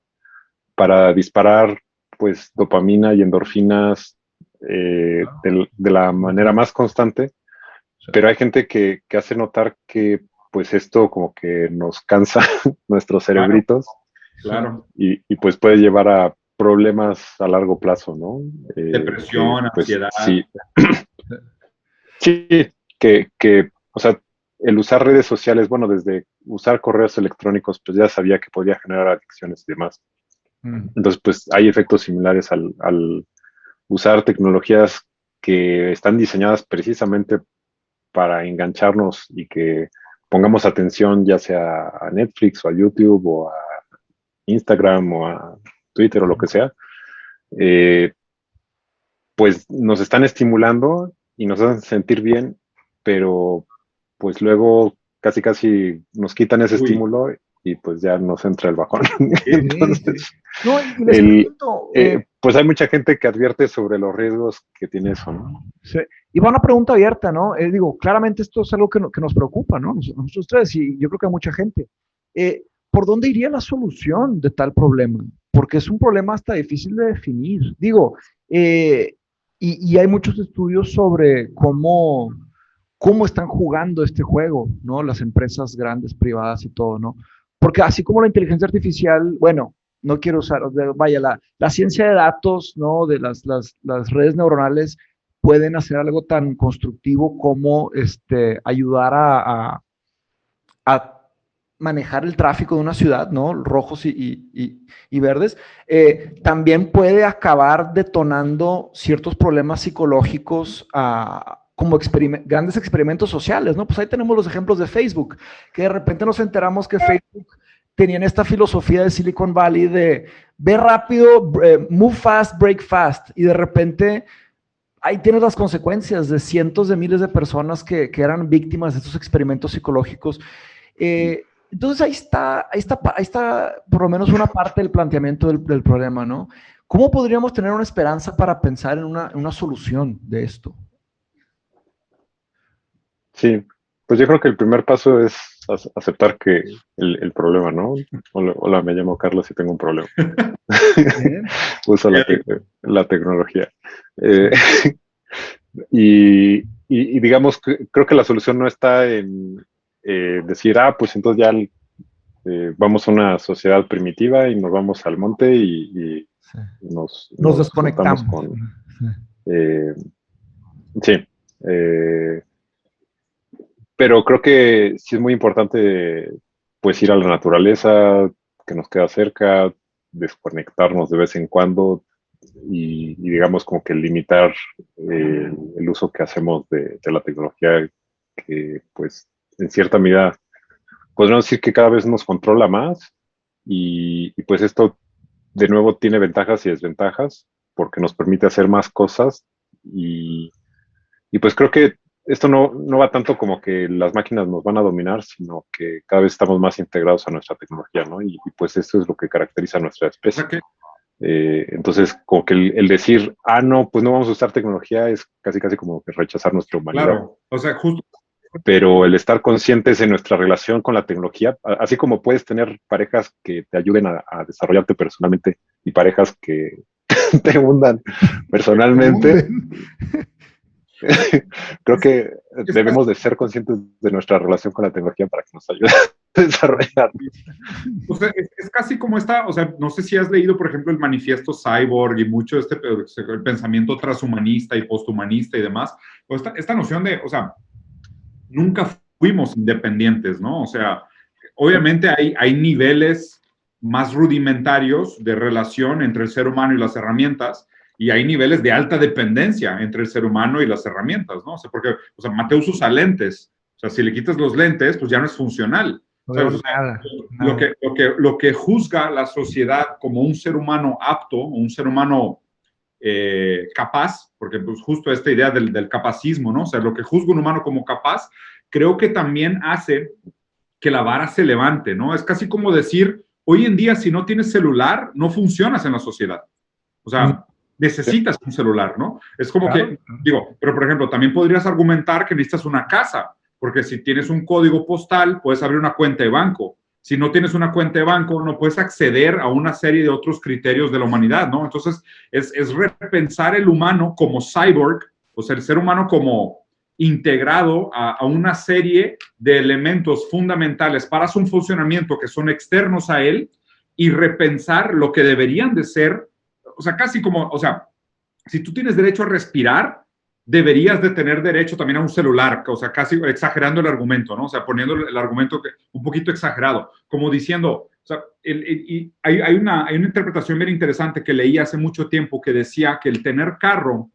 para disparar pues dopamina y endorfinas de la manera más constante, pero hay gente que hace notar que pues esto como que nos cansa nuestros cerebritos. Claro. Y pues puede llevar a problemas a largo plazo, ¿no? Depresión, pues, ansiedad. Sí, sí o sea, el usar redes sociales, bueno, desde usar correos electrónicos, pues ya sabía que podía generar adicciones y demás. Entonces, pues hay efectos similares al usar tecnologías que están diseñadas precisamente para engancharnos y que pongamos atención ya sea a Netflix o a YouTube o a Instagram o a Twitter o lo que sea, pues nos están estimulando y nos hacen sentir bien, pero pues luego casi nos quitan ese estímulo y pues ya nos entra el bajón. Entonces, no, y les pregunto, pues hay mucha gente que advierte sobre los riesgos que tiene eso, ¿no? Sí. Y va una pregunta abierta, ¿no? Digo, claramente esto es algo que nos preocupa, ¿no? Nosotros tres, y yo creo que a mucha gente. ¿Por dónde iría la solución de tal problema? Porque es un problema hasta difícil de definir. Digo, y hay muchos estudios sobre cómo están jugando este juego, ¿no? Las empresas grandes, privadas y todo, ¿no? Porque así como la inteligencia artificial, bueno, no quiero usar, vaya, la ciencia de datos, ¿no? De las redes neuronales pueden hacer algo tan constructivo como ayudar a manejar el tráfico de una ciudad, ¿no? Rojos y verdes, también puede acabar detonando ciertos problemas psicológicos como grandes experimentos sociales, ¿no? Pues ahí tenemos los ejemplos de Facebook, que de repente nos enteramos que Facebook tenían esta filosofía de Silicon Valley de ve rápido, move fast, break fast, y de repente ahí tienes las consecuencias de cientos de miles de personas que eran víctimas de estos experimentos psicológicos. Entonces ahí está por lo menos una parte del planteamiento del problema, ¿no? ¿Cómo podríamos tener una esperanza para pensar en una solución de esto? Sí, pues yo creo que el primer paso es aceptar que el problema, ¿no? Hola, me llamo Carlos y tengo un problema. Uso la tecnología. Y digamos, creo que la solución no está en decir, pues entonces ya vamos a una sociedad primitiva y nos vamos al monte y sí. nos desconectamos con... sí. Pero creo que sí es muy importante pues ir a la naturaleza que nos queda cerca, desconectarnos de vez en cuando y digamos como que limitar el uso que hacemos de la tecnología que pues en cierta medida podríamos decir que cada vez nos controla más y pues esto de nuevo tiene ventajas y desventajas porque nos permite hacer más cosas y pues creo que esto no va tanto como que las máquinas nos van a dominar, sino que cada vez estamos más integrados a nuestra tecnología, ¿no? Y pues esto es lo que caracteriza a nuestra especie. Okay. Entonces, como que el decir, no, pues no vamos a usar tecnología es casi como que rechazar nuestra humanidad. Claro, o sea, justo. Pero el estar conscientes en nuestra relación con la tecnología, así como puedes tener parejas que te ayuden a desarrollarte personalmente y parejas que te hundan personalmente, creo que debemos de ser conscientes de nuestra relación con la tecnología para que nos ayude a desarrollar. O sea, es casi como o sea, no sé si has leído, por ejemplo, el manifiesto Cyborg y mucho el pensamiento transhumanista y posthumanista y demás, o esta noción de, o sea, nunca fuimos independientes, ¿no? O sea, obviamente hay niveles más rudimentarios de relación entre el ser humano y las herramientas, y hay niveles de alta dependencia entre el ser humano y las herramientas, ¿no? O sea, porque, Mateus usa lentes. O sea, si le quitas los lentes, pues ya no es funcional. Nada. Lo que juzga la sociedad como un ser humano apto, un ser humano capaz, porque pues justo esta idea del capacismo, ¿no? O sea, lo que juzga un humano como capaz, creo que también hace que la vara se levante, ¿no? Es casi como decir, hoy en día, si no tienes celular, no funcionas en la sociedad. O sea, necesitas un celular, ¿no? Es como que, pero por ejemplo, también podrías argumentar que necesitas una casa, porque si tienes un código postal, puedes abrir una cuenta de banco. Si no tienes una cuenta de banco, no puedes acceder a una serie de otros criterios de la humanidad, ¿no? Entonces, es repensar el humano como cyborg, o sea, el ser humano como integrado a una serie de elementos fundamentales para su funcionamiento que son externos a él y repensar lo que deberían de ser. O sea, casi como, o sea, si tú tienes derecho a respirar, deberías de tener derecho también a un celular, o sea, casi exagerando el argumento, ¿no? O sea, poniendo el argumento un poquito exagerado, como diciendo, o sea, hay una interpretación bien interesante que leí hace mucho tiempo que decía que el tener carro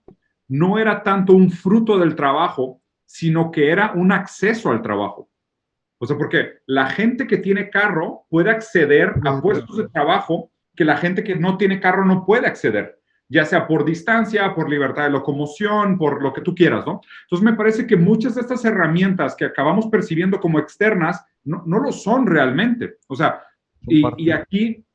no era tanto un fruto del trabajo, sino que era un acceso al trabajo. O sea, porque la gente que tiene carro puede acceder a puestos de trabajo que la gente que no tiene carro no puede acceder, ya sea por distancia, por libertad de locomoción, por lo que tú quieras, ¿no? Entonces me parece que muchas de estas herramientas que acabamos percibiendo como externas no lo son realmente. O sea, y aquí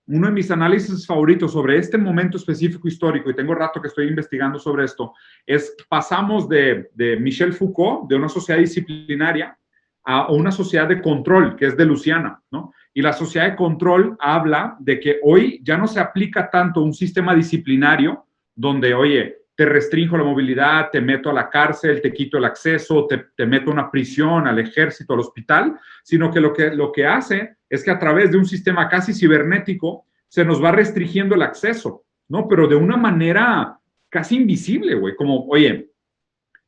uno de mis análisis favoritos sobre este momento específico histórico, y tengo rato que estoy investigando sobre esto, es pasamos de Michel Foucault, de una sociedad disciplinaria, a una sociedad de control, que es de Luciana, ¿no? Y la sociedad de control habla de que hoy ya no se aplica tanto un sistema disciplinario donde, oye, te restringo la movilidad, te meto a la cárcel, te quito el acceso, te meto a una prisión, al ejército, al hospital, sino que lo que hace es que a través de un sistema casi cibernético se nos va restringiendo el acceso, ¿no? Pero de una manera casi invisible, güey, como, oye,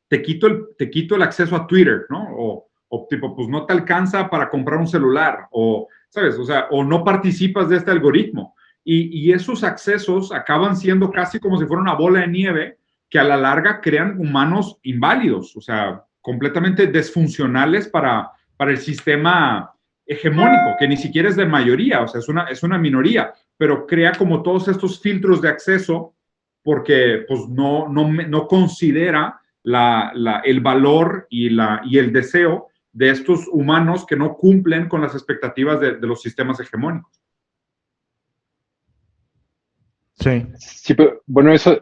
te quito el acceso a Twitter, ¿no? O tipo, pues no te alcanza para comprar un celular, o, ¿sabes? O sea, o no participas de este algoritmo. Y esos accesos acaban siendo casi como si fuera una bola de nieve que a la larga crean humanos inválidos, o sea, completamente disfuncionales para el sistema hegemónico, que ni siquiera es de mayoría, o sea, es una minoría, pero crea como todos estos filtros de acceso porque pues no considera el valor y el deseo de estos humanos que no cumplen con las expectativas de los sistemas hegemónicos. Sí. Sí, pero bueno, esas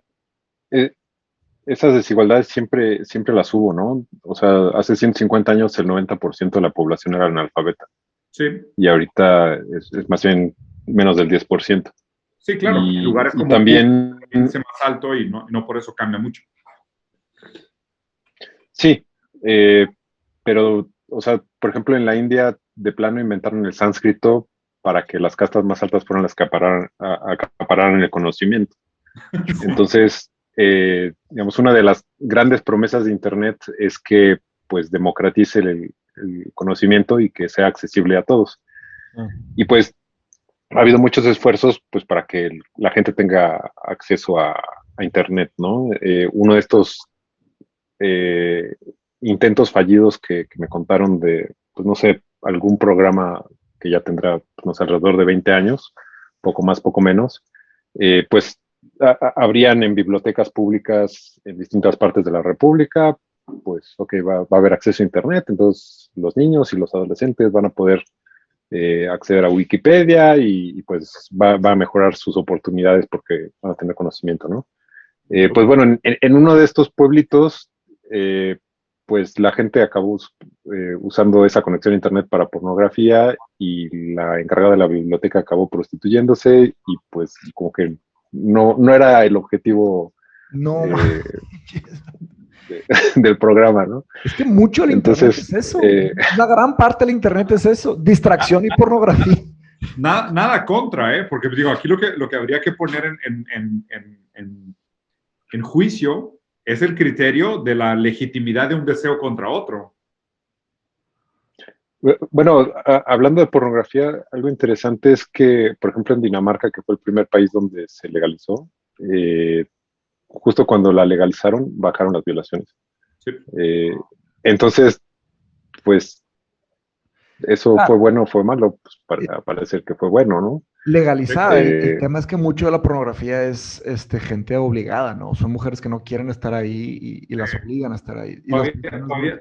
desigualdades siempre las hubo, ¿no? O sea, hace 150 años el 90% de la población era analfabeta. Sí. Y ahorita es más bien menos del 10%. Sí, claro. Y lugares como también es más alto y no por eso cambia mucho. Sí, pero, o sea, por ejemplo, en la India de plano inventaron el sánscrito para que las castas más altas fueran las que acapararan el conocimiento. Entonces, digamos, una de las grandes promesas de Internet es que, pues, democratice el conocimiento y que sea accesible a todos. Y, pues, ha habido muchos esfuerzos, pues, para que la gente tenga acceso a Internet, ¿no? Uno de estos intentos fallidos que me contaron de, pues no sé, algún programa que ya tendrá, pues, no sé, alrededor de 20 años, poco más, poco menos, pues habrían en bibliotecas públicas en distintas partes de la República, pues, ok, va a haber acceso a Internet, entonces los niños y los adolescentes van a poder acceder a Wikipedia y pues va a mejorar sus oportunidades porque van a tener conocimiento, ¿no? Pues bueno, en uno de estos pueblitos, pues la gente acabó usando esa conexión a Internet para pornografía y la encargada de la biblioteca acabó prostituyéndose y pues como que no era el objetivo del programa, ¿no? Es que mucho el Internet es eso. Una gran parte del Internet es eso, distracción y pornografía. Nada contra, porque digo, aquí lo que habría que poner en juicio es el criterio de la legitimidad de un deseo contra otro. Bueno, hablando de pornografía, algo interesante es que, por ejemplo, en Dinamarca, que fue el primer país donde se legalizó, justo cuando la legalizaron, bajaron las violaciones. Sí. Entonces, pues, ¿eso fue bueno o fue malo? Pues parece que fue bueno, ¿no? Legalizada. El tema es que mucho de la pornografía es gente obligada, ¿no? Son mujeres que no quieren estar ahí y las obligan a estar ahí.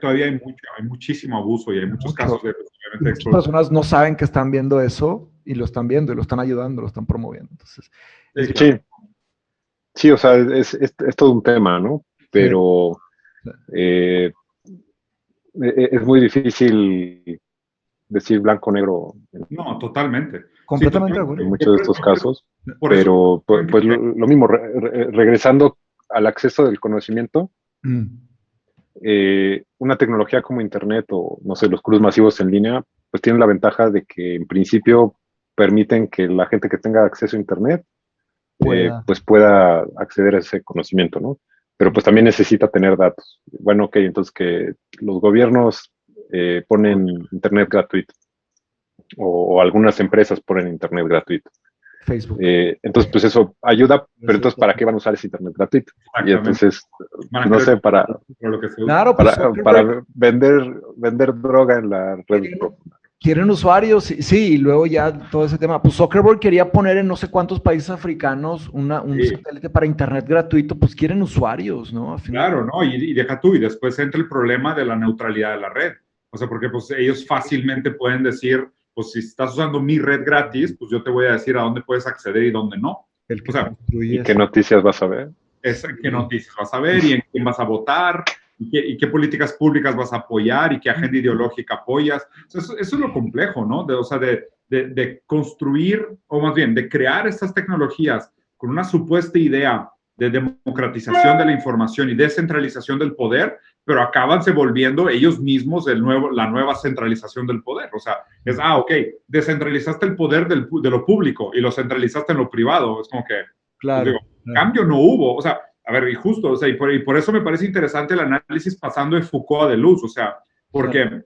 Todavía hay muchísimo abuso y hay muchos casos de... Muchas personas no saben que están viendo eso y lo están viendo y lo están ayudando, lo están promoviendo. Entonces, sí, o sea, es todo un tema, ¿no? Pero es muy difícil decir blanco o negro. No, totalmente. Completamente de acuerdo. En muchos de estos casos. Pero, pues lo mismo, regresando al acceso del conocimiento, una tecnología como Internet o, no sé, los cursos masivos en línea, pues tienen la ventaja de que en principio permiten que la gente que tenga acceso a Internet pues pueda acceder a ese conocimiento, ¿no? Pero pues también necesita tener datos. Bueno, ok, entonces que los gobiernos ponen Internet gratuito o algunas empresas ponen Internet gratuito. Facebook. Entonces, pues eso ayuda, pero entonces, ¿para qué van a usar ese Internet gratuito? Y entonces, no sé, para vender droga en la red profunda. Quieren usuarios, sí, y luego ya todo ese tema. Pues Zuckerberg quería poner en no sé cuántos países africanos un satélite para Internet gratuito, pues quieren usuarios, ¿no? Claro, ¿no? Y deja tú, y después entra el problema de la neutralidad de la red. O sea, porque pues ellos fácilmente pueden decir, pues si estás usando mi red gratis, pues yo te voy a decir a dónde puedes acceder y dónde no. El que O sea, ¿y qué noticias vas a ver? Qué noticias vas a ver y en quién vas a votar y qué políticas públicas vas a apoyar y qué agenda ideológica apoyas. O sea, eso es lo complejo, ¿no? De construir, o más bien, de crear estas tecnologías con una supuesta idea de democratización de la información y descentralización del poder, pero acaban se volviendo ellos mismos la nueva centralización del poder. O sea, ok, descentralizaste el poder de lo público y lo centralizaste en lo privado. Es como que, claro, pues digo, cambio no hubo. O sea, a ver, y justo, o sea, y por eso me parece interesante el análisis pasando de Foucault a Deleuze, o sea, porque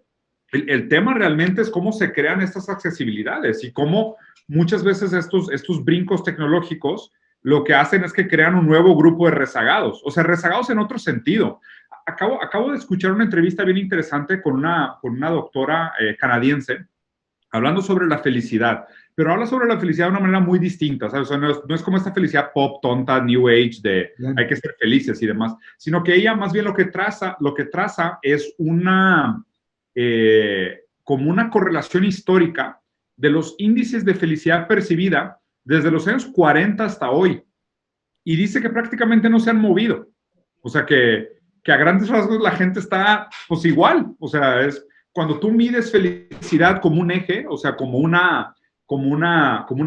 el tema realmente es cómo se crean estas accesibilidades y cómo muchas veces estos brincos tecnológicos lo que hacen es que crean un nuevo grupo de rezagados, o sea, rezagados en otro sentido. Acabo de escuchar una entrevista bien interesante con una doctora canadiense hablando sobre la felicidad, pero habla sobre la felicidad de una manera muy distinta, ¿sabes? O sea, no es como esta felicidad pop, tonta, new age, de hay que ser felices y demás, sino que ella más bien lo que traza es como una correlación histórica de los índices de felicidad percibida desde los años 40 hasta hoy. Y dice que prácticamente no se han movido. O sea, que a grandes rasgos la gente está pues igual. O sea, es cuando tú mides felicidad como un eje, o sea, como una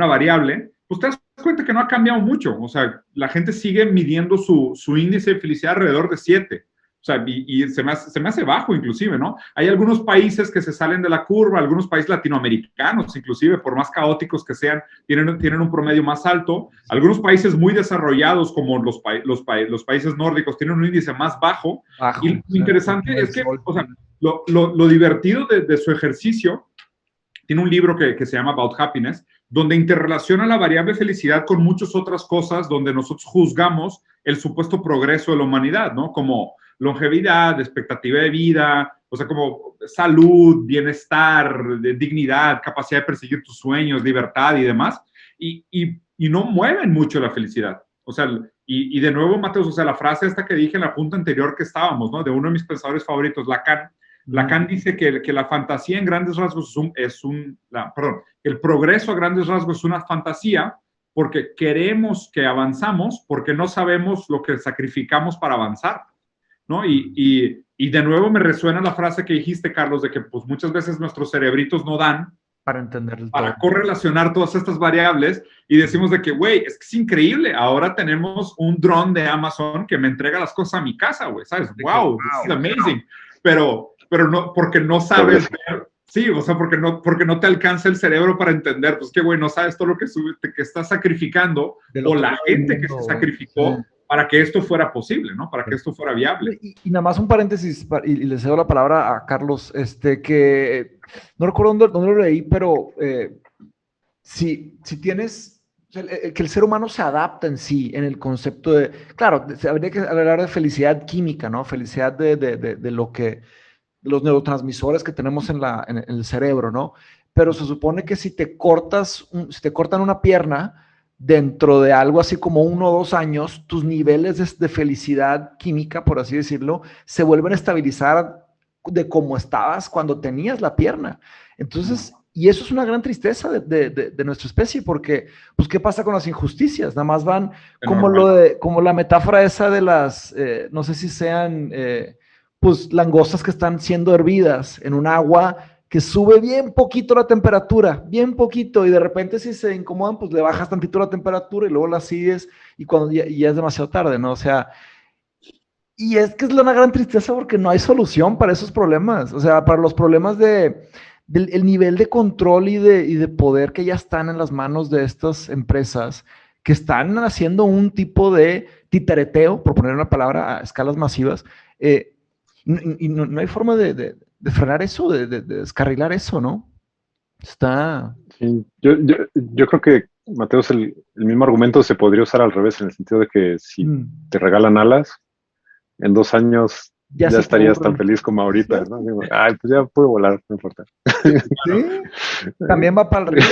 variable, pues te das cuenta que no ha cambiado mucho. O sea, la gente sigue midiendo su índice de felicidad alrededor de 7. O sea, y se me hace bajo inclusive, ¿no? Hay algunos países que se salen de la curva, algunos países latinoamericanos inclusive, por más caóticos que sean, tienen un promedio más alto. Algunos países muy desarrollados, como los países nórdicos, tienen un índice más bajo. Y lo interesante es que, o sea, lo divertido de su ejercicio, tiene un libro que se llama About Happiness, donde interrelaciona la variable felicidad con muchas otras cosas donde nosotros juzgamos el supuesto progreso de la humanidad, ¿no? Como longevidad, expectativa de vida, o sea, como salud, bienestar, dignidad, capacidad de perseguir tus sueños, libertad y demás, y no mueven mucho la felicidad. O sea, y de nuevo, Mateus, o sea, la frase esta que dije en la punta anterior que estábamos, ¿no? De uno de mis pensadores favoritos, Lacan dice que la fantasía en grandes rasgos el progreso a grandes rasgos es una fantasía porque queremos que avanzamos porque no sabemos lo que sacrificamos para avanzar, ¿no? Y de nuevo me resuena la frase que dijiste, Carlos, de que pues muchas veces nuestros cerebritos no dan para entender para correlacionar todas estas variables y decimos de que, güey, es que es increíble, ahora tenemos un dron de Amazon que me entrega las cosas a mi casa, güey, ¿sabes? Wow, this is amazing. Pero no, porque no sabes ver, sí, o sea, porque no te alcanza el cerebro para entender, pues que, güey, no sabes todo lo que estás sacrificando o la gente que se sacrificó para que esto fuera posible, ¿no? Para que esto fuera viable. Y nada más un paréntesis, y le cedo la palabra a Carlos, que no recuerdo dónde lo leí, pero si tienes, o sea, que el ser humano se adapta en sí, en el concepto de, claro, habría que hablar de felicidad química, ¿no? Felicidad de lo que, los neurotransmisores que tenemos en el cerebro, ¿no? Pero se supone que si te cortan una pierna, dentro de algo así como 1 o 2 años, tus niveles de felicidad química, por así decirlo, se vuelven a estabilizar de cómo estabas cuando tenías la pierna. Entonces, y eso es una gran tristeza de nuestra especie, porque, pues, ¿qué pasa con las injusticias? Nada más van como la metáfora esa de las, no sé si sean, pues, langostas que están siendo hervidas en un agua que sube bien poquito la temperatura, bien poquito, y de repente si se incomodan, pues le bajas tantito la temperatura y luego la sigues, y cuando ya es demasiado tarde, ¿no? O sea, y es que es una gran tristeza porque no hay solución para esos problemas, o sea, para los problemas del nivel de control y de poder que ya están en las manos de estas empresas, que están haciendo un tipo de titereteo, por poner una palabra, a escalas masivas, y no hay forma de frenar eso, de descarrilar eso, ¿no? Está... Sí, yo creo que, Mateus, el mismo argumento se podría usar al revés, en el sentido de que si te regalan alas, en 2 años ya estarías tan feliz como ahorita, ¿no? Digo, ay, pues ya puedo volar, no importa. Sí, también va para el río.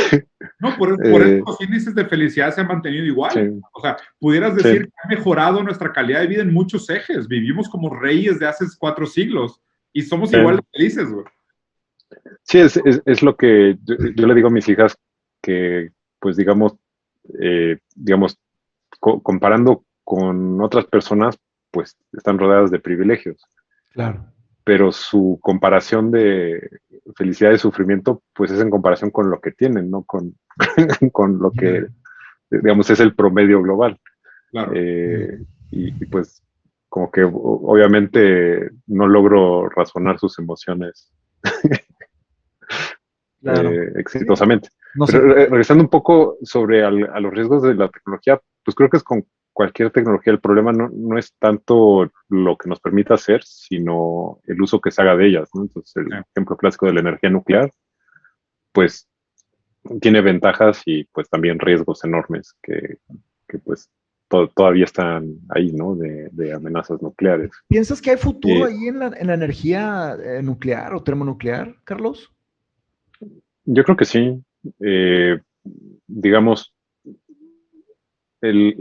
No, por eso los índices de felicidad se han mantenido igual. Sí. O sea, pudieras decir que ha mejorado nuestra calidad de vida en muchos ejes. Vivimos como reyes de hace 4 siglos y somos igual de felices, güey. Sí, es lo que yo le digo a mis hijas que, pues digamos, comparando con otras personas, pues están rodeadas de privilegios, Claro. pero su comparación de felicidad y sufrimiento, pues es en comparación con lo que tienen, no con, con lo que, digamos, es el promedio global. Claro. Eh, pues como que obviamente no logro razonar sus emociones Claro. Sí. exitosamente. No Pero sé. regresando un poco sobre a los riesgos de la tecnología, pues creo que es con cualquier tecnología. El problema no es tanto lo que nos permita hacer, sino el uso que se haga de ellas, ¿no? Entonces, el ejemplo clásico de la energía nuclear, pues tiene ventajas y pues también riesgos enormes que pues todavía están ahí, ¿no? De amenazas nucleares. ¿Piensas que hay futuro Eh, ahí en la energía nuclear o termonuclear, Carlos? yo creo que sí. Eh, digamos, el,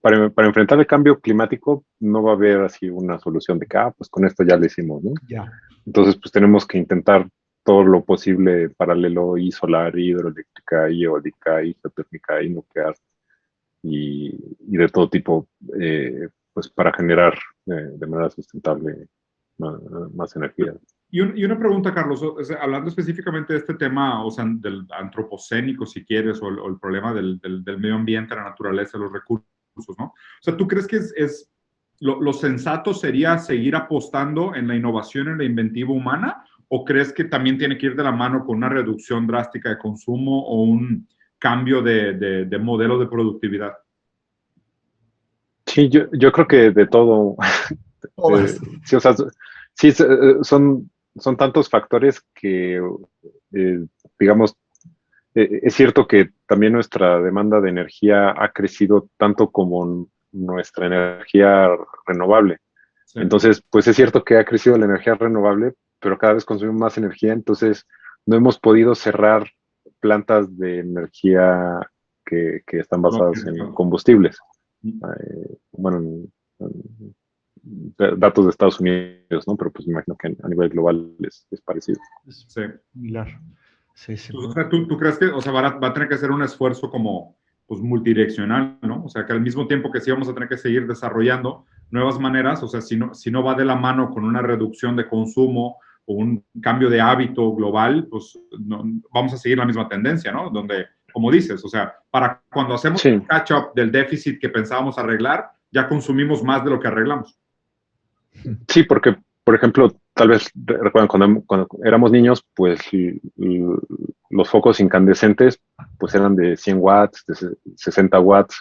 para enfrentar el cambio climático no va a haber así una solución de que, pues con esto ya lo hicimos, ¿no? Ya. Entonces, pues tenemos que intentar todo lo posible paralelo y solar, y hidroeléctrica, y eólica, y geotérmica, y nuclear, y de todo tipo, pues para generar de manera sustentable más energía. Y una pregunta, Carlos, o sea, hablando específicamente de este tema, o sea, del antropocénico, si quieres, o el problema del medio ambiente, la naturaleza, los recursos, ¿no? O sea, ¿tú crees que lo sensato sería seguir apostando en la innovación, en la inventiva humana? ¿O crees que también tiene que ir de la mano con una reducción drástica de consumo o un cambio de modelo de productividad? Sí, yo creo que de todo. Todas. Sí, o sea, sí, son tantos factores que, digamos, es cierto que también nuestra demanda de energía ha crecido tanto como nuestra energía renovable. Sí, Entonces, pues es cierto que ha crecido la energía renovable, pero cada vez consumimos más energía, entonces no hemos podido cerrar plantas de energía que están basadas en combustibles. Bueno, datos de Estados Unidos, ¿no? Pero pues me imagino que a nivel global es parecido. Es sí. similar. Sí, sí. O sea, ¿tú crees que, o sea, va a tener que hacer un esfuerzo como, pues, multidireccional, ¿no? O sea, que al mismo tiempo que sí vamos a tener que seguir desarrollando nuevas maneras, o sea, si no va de la mano con una reducción de consumo o un cambio de hábito global, pues no, vamos a seguir la misma tendencia, ¿no? Donde, como dices, o sea, para cuando hacemos Sí. el catch-up del déficit que pensábamos arreglar, ya consumimos más de lo que arreglamos. Sí, porque, por ejemplo, tal vez recuerdan cuando éramos niños, pues los focos incandescentes pues eran de 100 watts, de 60 watts,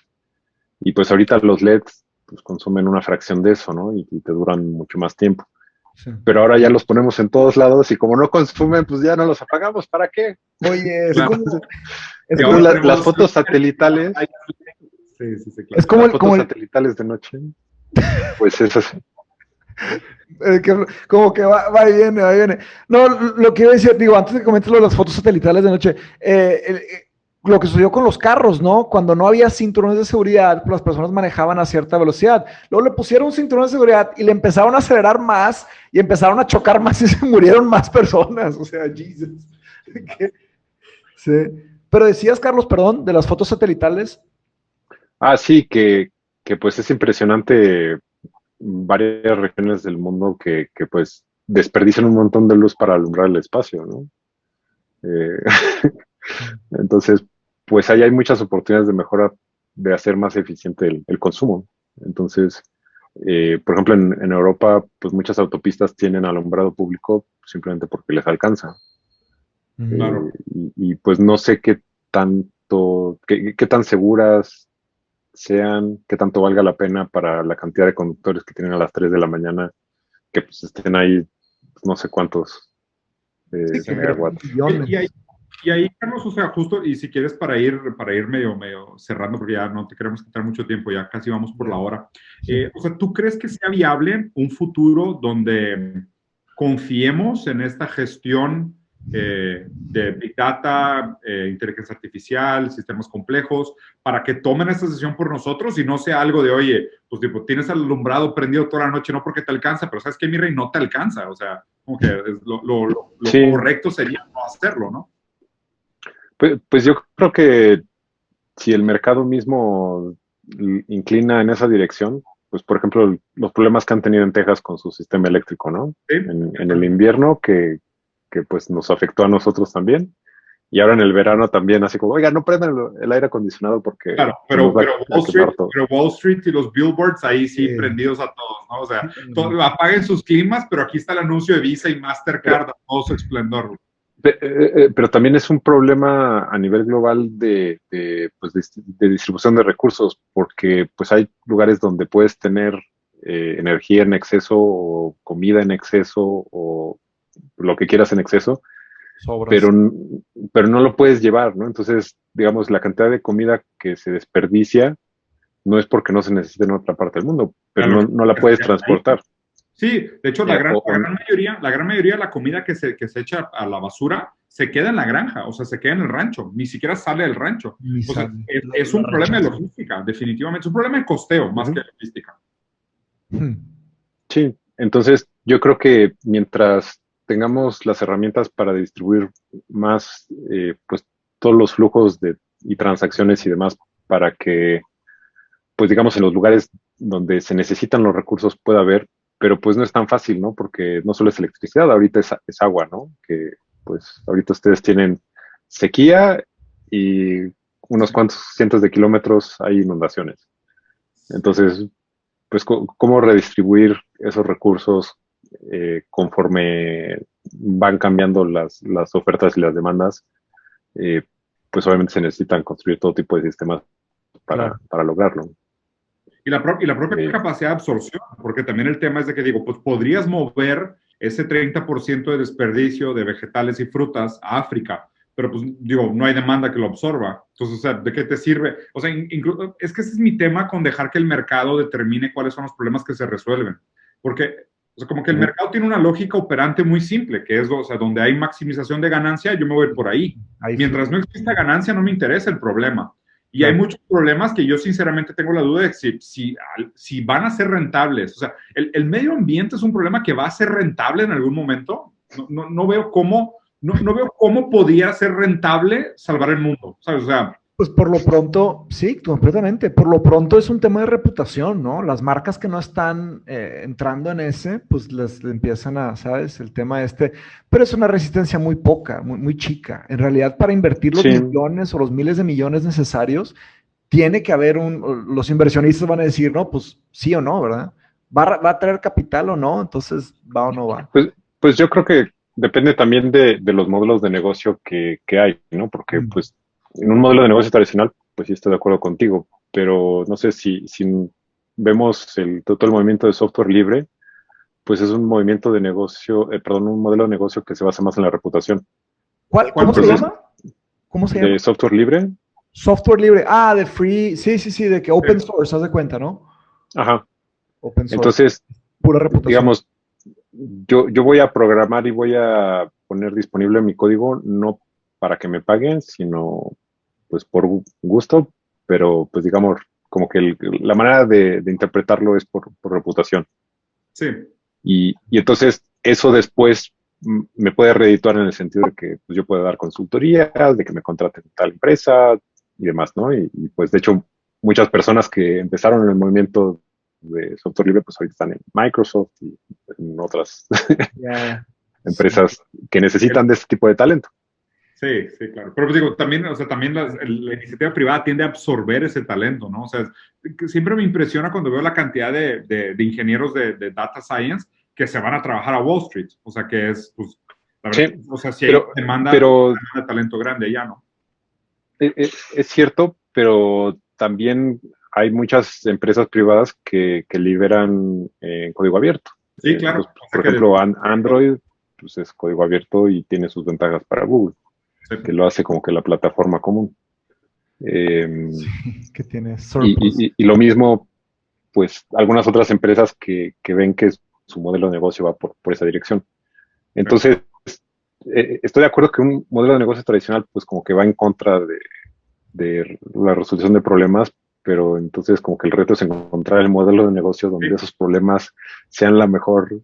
y pues ahorita los LEDs pues consumen una fracción de eso, ¿no? Y te duran mucho más tiempo. Sí. Pero ahora ya los ponemos en todos lados y como no consumen, pues ya no los apagamos. ¿Para qué? Oye, es Claro. como, Entonces, las fotos satelitales, Sí, sí, sí, claro. es como las fotos satelitales de noche, pues es así. como que va y viene, va y viene. No, lo que iba a decir, digo, antes de que comentes lo de las fotos satelitales de noche, lo que sucedió con los carros, ¿no? Cuando no había cinturones de seguridad, las personas manejaban a cierta velocidad. Luego le pusieron un cinturón de seguridad y le empezaron a acelerar más y empezaron a chocar más y se murieron más personas. O sea, Jesus. Sí. Pero decías, Carlos, perdón, de las fotos satelitales. Ah, sí, que pues es impresionante varias regiones del mundo que pues desperdician un montón de luz para alumbrar el espacio, ¿no? Eh, entonces, pues ahí hay muchas oportunidades de mejora, de hacer más eficiente el consumo. Entonces, por ejemplo, en Europa, pues muchas autopistas tienen alumbrado público simplemente porque les alcanza. Claro. Pues no sé qué tanto, qué tan seguras sean, qué tanto valga la pena para la cantidad de conductores que tienen a las 3 de la mañana, que pues estén ahí no sé cuántos Sí, que megawatts. millones. Y ahí, Carlos, o sea, justo, y si quieres para ir medio cerrando, porque ya no te queremos quitar mucho tiempo, ya casi vamos por la hora. O sea, ¿tú crees que sea viable un futuro donde confiemos en esta gestión de Big Data, inteligencia artificial, sistemas complejos, para que tomen esta decisión por nosotros y no sea algo de, oye, pues tipo, tienes el alumbrado prendido toda la noche, no porque te alcanza, pero sabes que mi rey no te alcanza, o sea, como que lo Sí. correcto sería no hacerlo, ¿no? Pues yo creo que si el mercado mismo inclina en esa dirección, pues por ejemplo, los problemas que han tenido en Texas con su sistema eléctrico, ¿no? Sí. En el invierno, que pues nos afectó a nosotros también, y ahora en el verano también, así como, oiga, no prendan el aire acondicionado porque Claro, se nos va pero a quemar todo. Wall Street y los billboards ahí sí prendidos a todos, ¿no? O sea, apaguen sus climas, pero aquí está el anuncio de Visa y Mastercard a todo su esplendor. Pero también es un problema a nivel global pues, de distribución de recursos, porque pues hay lugares donde puedes tener energía en exceso o comida en exceso o lo que quieras en exceso, pero no lo puedes llevar, ¿no? Entonces, digamos, la cantidad de comida que se desperdicia no es porque no se necesite en otra parte del mundo, pero Claro, no la puedes transportar. Sí, de hecho, la gran mayoría de la comida que se echa a la basura se queda en la granja, o sea, se queda en el rancho, ni siquiera sale del rancho. O sea, es un problema de logística, definitivamente. Es un problema de costeo más que de logística. Sí, entonces yo creo que mientras tengamos las herramientas para distribuir más, pues todos los flujos y transacciones y demás para que, pues digamos, en los lugares donde se necesitan los recursos pueda haber, pero pues no es tan fácil, ¿no? Porque no solo es electricidad, ahorita es agua, ¿no? Que pues ahorita ustedes tienen sequía y unos cuantos cientos de kilómetros hay inundaciones. Entonces, pues cómo redistribuir esos recursos conforme van cambiando las ofertas y las demandas, pues obviamente se necesitan construir todo tipo de sistemas para lograrlo. Y la propia capacidad de absorción, porque también el tema es de que digo, pues podrías mover ese 30% de desperdicio de vegetales y frutas a África, pero pues digo, no hay demanda que lo absorba. Entonces, o sea, ¿de qué te sirve? O sea, incluso, es que ese es mi tema con dejar que el mercado determine cuáles son los problemas que se resuelven. Porque, o sea, como que el mercado tiene una lógica operante muy simple, que es, o sea, donde hay maximización de ganancia, yo me voy por ahí. Mientras no exista ganancia, no me interesa el problema. Y hay muchos problemas que yo sinceramente tengo la duda de si van a ser rentables. O sea, el medio ambiente es un problema que va a ser rentable en algún momento. No veo cómo podría ser rentable salvar el mundo, ¿sabes? O sea, pues por lo pronto, sí, completamente. Por lo pronto es un tema de reputación, ¿no? Las marcas que no están entrando en ese, pues les empiezan a, ¿sabes? El tema pero es una resistencia muy poca, muy chica. En realidad, para invertir los millones o los miles de millones necesarios, tiene que haber los inversionistas van a decir, no, pues sí o no, ¿verdad? ¿Va a traer capital o no? Entonces, ¿va o no va? Pues yo creo que depende también de los modelos de negocio que hay, ¿no? Porque pues en un modelo de negocio tradicional, pues sí estoy de acuerdo contigo, pero no sé si vemos todo el movimiento de software libre, pues es un movimiento de negocio, un modelo de negocio que se basa más en la reputación. ¿Cómo se llama? ¿Cómo se llama? ¿De software libre? Software libre. Ah, de free. Sí, de que open source, haz de cuenta, ¿no? Ajá. Open source. Entonces, pura reputación. Digamos, yo voy a programar y voy a poner disponible mi código no para que me paguen, sino pues por gusto, pero pues digamos, como que la manera de interpretarlo es por reputación. Sí. Y entonces eso después me puede redituar en el sentido de que pues, yo puedo dar consultorías, de que me contraten tal empresa y demás, ¿no? Y pues de hecho muchas personas que empezaron en el movimiento de software libre, pues ahorita están en Microsoft y en otras empresas que necesitan de este tipo de talento. Sí, claro. Pero pues digo, también, o sea, también la iniciativa privada tiende a absorber ese talento, ¿no? O sea, siempre me impresiona cuando veo la cantidad de ingenieros de data science que se van a trabajar a Wall Street. O sea, que es, pues, la verdad, o sea, si hay demanda de talento grande allá, ¿no? Es cierto, pero también hay muchas empresas privadas que liberan código abierto. Sí, claro. Entonces, por ejemplo, Android pues, es código abierto y tiene sus ventajas para Google, que lo hace como que la plataforma común. Que tiene y lo mismo, pues, algunas otras empresas que ven que su modelo de negocio va por esa dirección. Entonces, estoy de acuerdo que un modelo de negocio tradicional, pues como que va en contra de la resolución de problemas, pero entonces como que el reto es encontrar el modelo de negocio donde Sí. esos problemas sean la mejor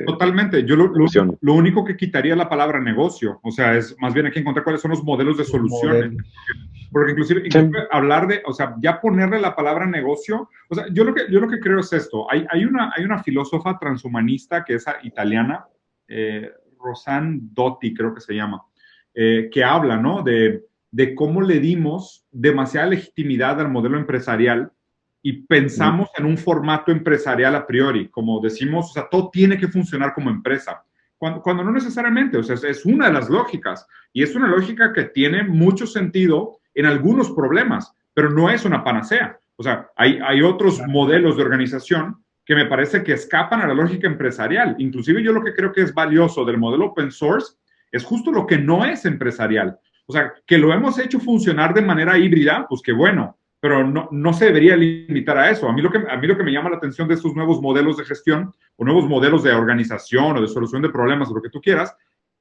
Totalmente. Yo solución. lo único que quitaría es la palabra negocio. O sea, es más bien hay que encontrar cuáles son los modelos de soluciones. Modelo. Porque inclusive Sí. hablar de, o sea, ya ponerle la palabra negocio, o sea, yo lo que creo es esto. Hay una filósofa transhumanista que es italiana, Rosanne Dotti, creo que se llama, que habla, ¿no? De cómo le dimos demasiada legitimidad al modelo empresarial y pensamos en un formato empresarial a priori, como decimos, o sea, todo tiene que funcionar como empresa, cuando no necesariamente, o sea, es una de las lógicas, y es una lógica que tiene mucho sentido en algunos problemas, pero no es una panacea. O sea, hay otros modelos de organización que me parece que escapan a la lógica empresarial. Inclusive yo lo que creo que es valioso del modelo open source es justo lo que no es empresarial. O sea, que lo hemos hecho funcionar de manera híbrida, pues qué bueno, pero no se debería limitar a eso. A mí lo que me llama la atención de estos nuevos modelos de gestión o nuevos modelos de organización o de solución de problemas o lo que tú quieras,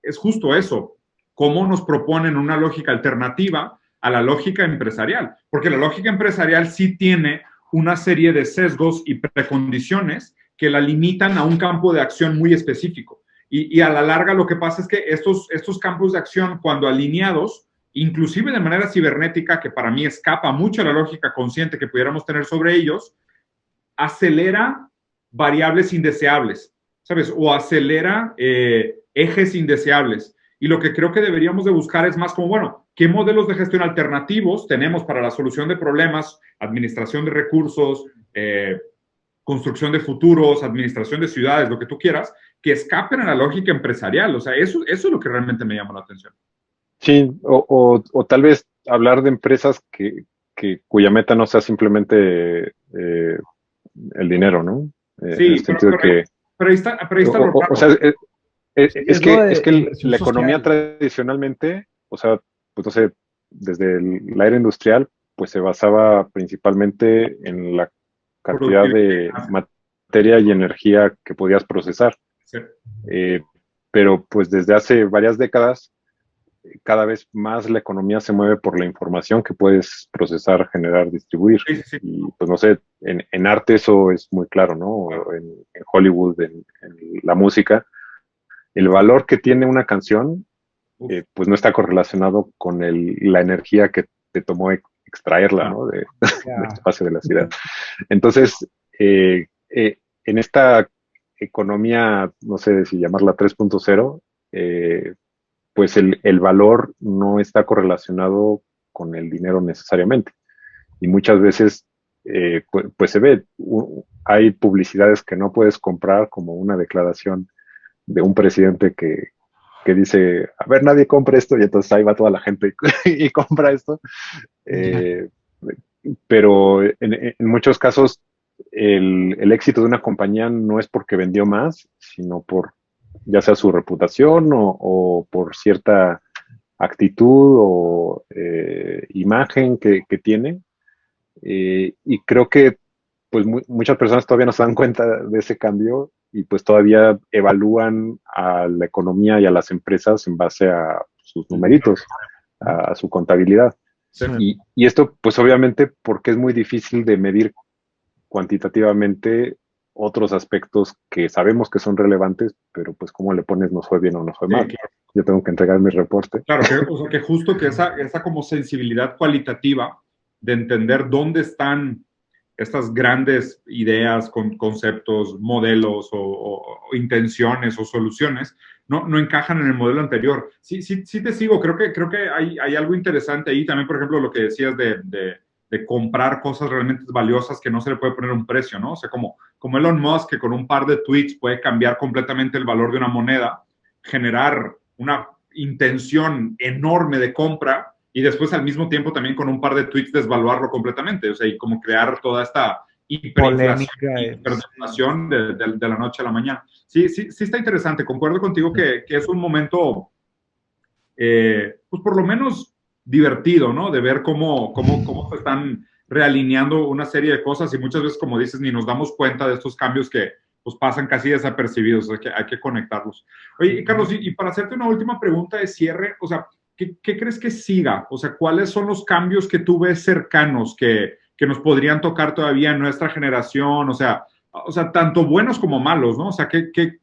es justo eso. Cómo nos proponen una lógica alternativa a la lógica empresarial. Porque la lógica empresarial sí tiene una serie de sesgos y precondiciones que la limitan a un campo de acción muy específico. Y a la larga lo que pasa es que estos campos de acción, cuando alineados, inclusive de manera cibernética, que para mí escapa mucho a la lógica consciente que pudiéramos tener sobre ellos, acelera variables indeseables, ¿sabes? O acelera ejes indeseables. Y lo que creo que deberíamos de buscar es más como, bueno, ¿qué modelos de gestión alternativos tenemos para la solución de problemas, administración de recursos, construcción de futuros, administración de ciudades, lo que tú quieras, que escapen a la lógica empresarial? O sea, eso es lo que realmente me llama la atención. Sí, o tal vez hablar de empresas cuya meta no sea simplemente el dinero, ¿no? En Sí, el sentido de que, pero ahí está lo raro. o sea, Sí, es lo de es que inversión la economía social. tradicionalmente, o sea, pues no sé, desde la era industrial, pues se basaba principalmente en la cantidad de Productividad. materia y energía que podías procesar. Sí, Eh, pero pues desde hace varias décadas, cada vez más la economía se mueve por la información que puedes procesar, generar, distribuir. sí, sí. Y pues no sé, en arte eso es muy claro, ¿no? O en Hollywood, en la música. El valor que tiene una canción, Uf, pues no está correlacionado con la energía que te tomó extraerla, claro. ¿no? Del Ya. espacio de la ciudad. Entonces, en esta economía, no sé si llamarla 3.0, pues el valor no está correlacionado con el dinero necesariamente. Y muchas veces, pues se ve, hay publicidades que no puedes comprar, como una declaración de un presidente que dice, a ver, nadie compra esto, y entonces ahí va toda la gente y compra esto. Eh, pero en muchos casos el éxito de una compañía no es porque vendió más, sino por ya sea su reputación o por cierta actitud o imagen que tiene. Y creo que pues muchas personas todavía no se dan cuenta de ese cambio y pues todavía evalúan a la economía y a las empresas en base a sus numeritos, a su contabilidad. Sí. Y esto, pues obviamente, porque es muy difícil de medir cuantitativamente otros aspectos que sabemos que son relevantes, pero pues cómo le pones nos fue bien o nos fue Sí, mal. claro. Yo tengo que entregar mi reporte. Claro, o sea, que justo que esa como sensibilidad cualitativa de entender dónde están estas grandes ideas, conceptos, modelos o intenciones o soluciones, no encajan en el modelo anterior. Sí te sigo, creo que hay algo interesante ahí también, por ejemplo, lo que decías de comprar cosas realmente valiosas que no se le puede poner un precio, ¿no? O sea, como Elon Musk, que con un par de tweets puede cambiar completamente el valor de una moneda, generar una intención enorme de compra y después al mismo tiempo también con un par de tweets desvaluarlo completamente, o sea, y como crear toda esta hiperinflación de la noche a la mañana. Sí está interesante, concuerdo contigo que es un momento, pues por lo menos divertido, ¿no? De ver cómo se están realineando una serie de cosas y muchas veces, como dices, ni nos damos cuenta de estos cambios que pues pasan casi desapercibidos, o sea, que hay que conectarlos. Oye, Carlos, y para hacerte una última pregunta de cierre, o sea, ¿qué crees que siga? O sea, ¿cuáles son los cambios que tú ves cercanos que nos podrían tocar todavía en nuestra generación? O sea, tanto buenos como malos, ¿no? O sea,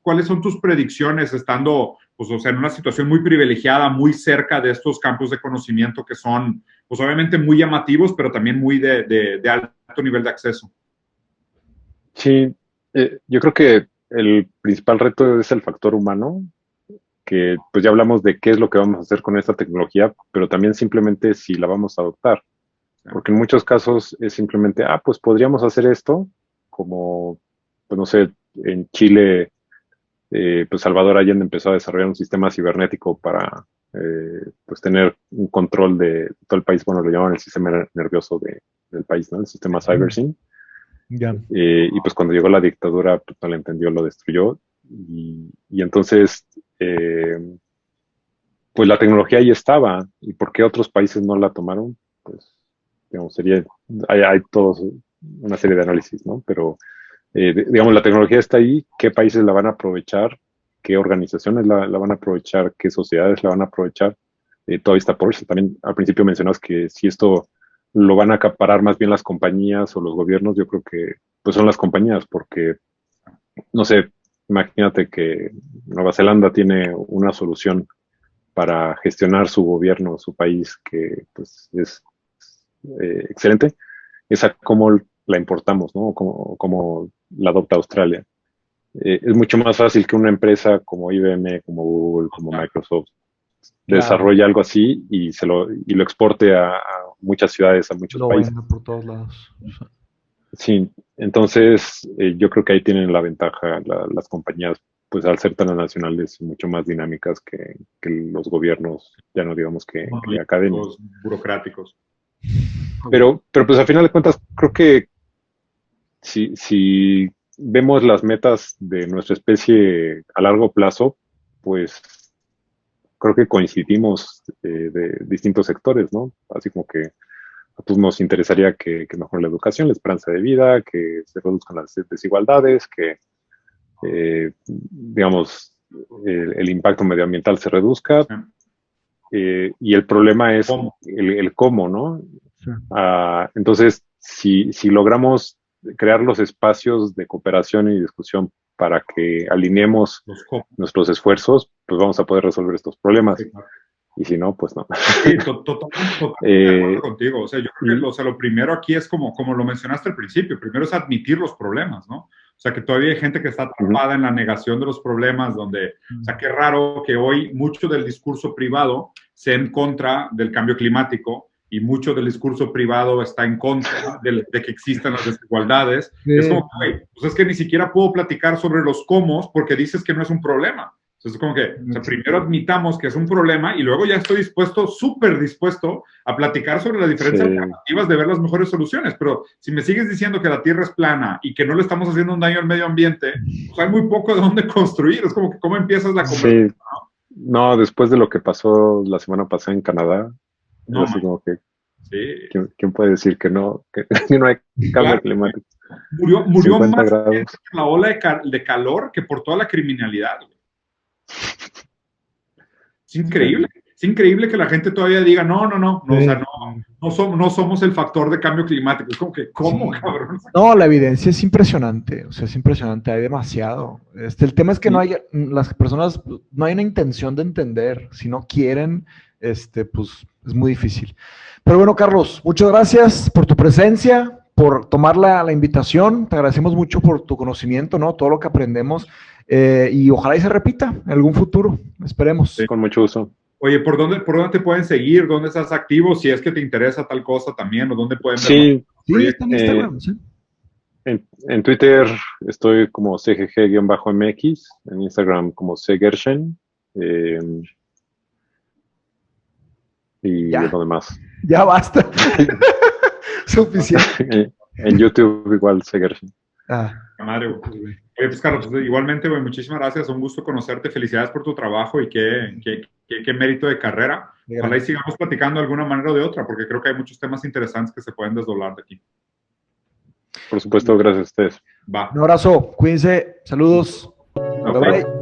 ¿cuáles son tus predicciones estando, pues, o sea, en una situación muy privilegiada, muy cerca de estos campos de conocimiento que son, pues, obviamente muy llamativos, pero también muy de alto nivel de acceso? Sí, yo creo que el principal reto es el factor humano, que pues ya hablamos de qué es lo que vamos a hacer con esta tecnología, pero también simplemente si la vamos a adoptar. Porque en muchos casos es simplemente, pues podríamos hacer esto, como, pues no sé, en Chile, pues Salvador Allende empezó a desarrollar un sistema cibernético para, pues tener un control de todo el país, bueno, lo llaman el sistema nervioso del país, ¿no? El sistema CyberSyn. Ya. Y pues cuando llegó la dictadura, pues no lo entendió, lo destruyó. Y entonces, pues la tecnología ahí estaba. ¿Y por qué otros países no la tomaron? Pues, digamos, hay todos una serie de análisis, ¿no? Pero, digamos, la tecnología está ahí, ¿qué países la van a aprovechar? ¿Qué organizaciones la van a aprovechar? ¿Qué sociedades la van a aprovechar? Todavía está por eso. También al principio mencionas que si esto lo van a acaparar más bien las compañías o los gobiernos, yo creo que pues son las compañías, porque, no sé, imagínate que Nueva Zelanda tiene una solución para gestionar su gobierno, su país, que pues es excelente, esa cómo la importamos, ¿no? Cómo la adopta Australia. Es mucho más fácil que una empresa como IBM, como Google, como Microsoft, Claro, desarrolle algo así y lo exporte a muchas ciudades, a muchos lo países. vendo por todos lados. Sí, entonces yo creo que ahí tienen la ventaja las compañías, pues al ser tan nacionales, mucho más dinámicas que los gobiernos, ya no digamos que académicos. Los burocráticos. Pero pues al final de cuentas, creo que si vemos las metas de nuestra especie a largo plazo, pues creo que coincidimos de distintos sectores, ¿no? Así como que a todos nos interesaría que mejore la educación, la esperanza de vida, que se reduzcan las desigualdades, que, digamos, el impacto medioambiental se reduzca. Sí. Y el problema es ¿Cómo? el cómo, ¿no? Sí. Entonces, si logramos crear los espacios de cooperación y discusión para que alineemos Los cómo. nuestros esfuerzos, pues vamos a poder resolver estos problemas. Sí, claro. Y si no, pues no. Sí, totalmente de acuerdo contigo. O sea, yo creo que lo primero aquí es como lo mencionaste al principio, primero es admitir los problemas, ¿no? O sea, que todavía hay gente que está atrapada en la negación de los problemas, o sea, qué raro que hoy mucho del discurso privado sea en contra del cambio climático y mucho del discurso privado está en contra de que existan las desigualdades. Sí. Es como, güey, pues es que ni siquiera puedo platicar sobre los cómo porque dices que no es un problema. Entonces, como que, o sea, primero admitamos que es un problema y luego ya estoy dispuesto, súper dispuesto a platicar sobre las diferentes alternativas de ver las mejores soluciones. Pero si me sigues diciendo que la Tierra es plana y que no le estamos haciendo un daño al medio ambiente, pues hay muy poco de dónde construir. Es como que, ¿cómo empiezas la conversación? Sí. No, después de lo que pasó la semana pasada en Canadá, No, así como que, sí. ¿quién puede decir que no no hay cambio climático? Murió 50 más grados. gente por la ola de calor que por toda la criminalidad. Es increíble. Es increíble que la gente todavía diga, no, o sea, no somos el factor de cambio climático. Es como que, ¿cómo, cabrón? No, la evidencia es impresionante, o sea, es impresionante, hay demasiado. El tema es que no hay, las personas, no hay una intención de entender, si no quieren, pues es muy difícil. Pero bueno, Carlos, muchas gracias por tu presencia, por tomar la invitación, te agradecemos mucho por tu conocimiento, ¿no? Todo lo que aprendemos, y ojalá y se repita en algún futuro, esperemos. Sí, con mucho gusto. Oye, ¿por dónde te pueden seguir? ¿Dónde estás activo? Si es que te interesa tal cosa también, o dónde pueden ver. Sí, está en Instagram, sí. En Twitter estoy como CGG-MX, en Instagram como CGershen, y Ya. lo demás. Ya basta. Suficiente. En YouTube igual CGershen. Madre, güey. Oye, pues Carlos, igualmente, güey, muchísimas gracias, un gusto conocerte, felicidades por tu trabajo y qué mérito de carrera. Ojalá y sigamos platicando de alguna manera o de otra, porque creo que hay muchos temas interesantes que se pueden desdoblar de aquí. Por supuesto, gracias a ustedes. Va. Un abrazo, cuídense, saludos. Ok. Bye bye.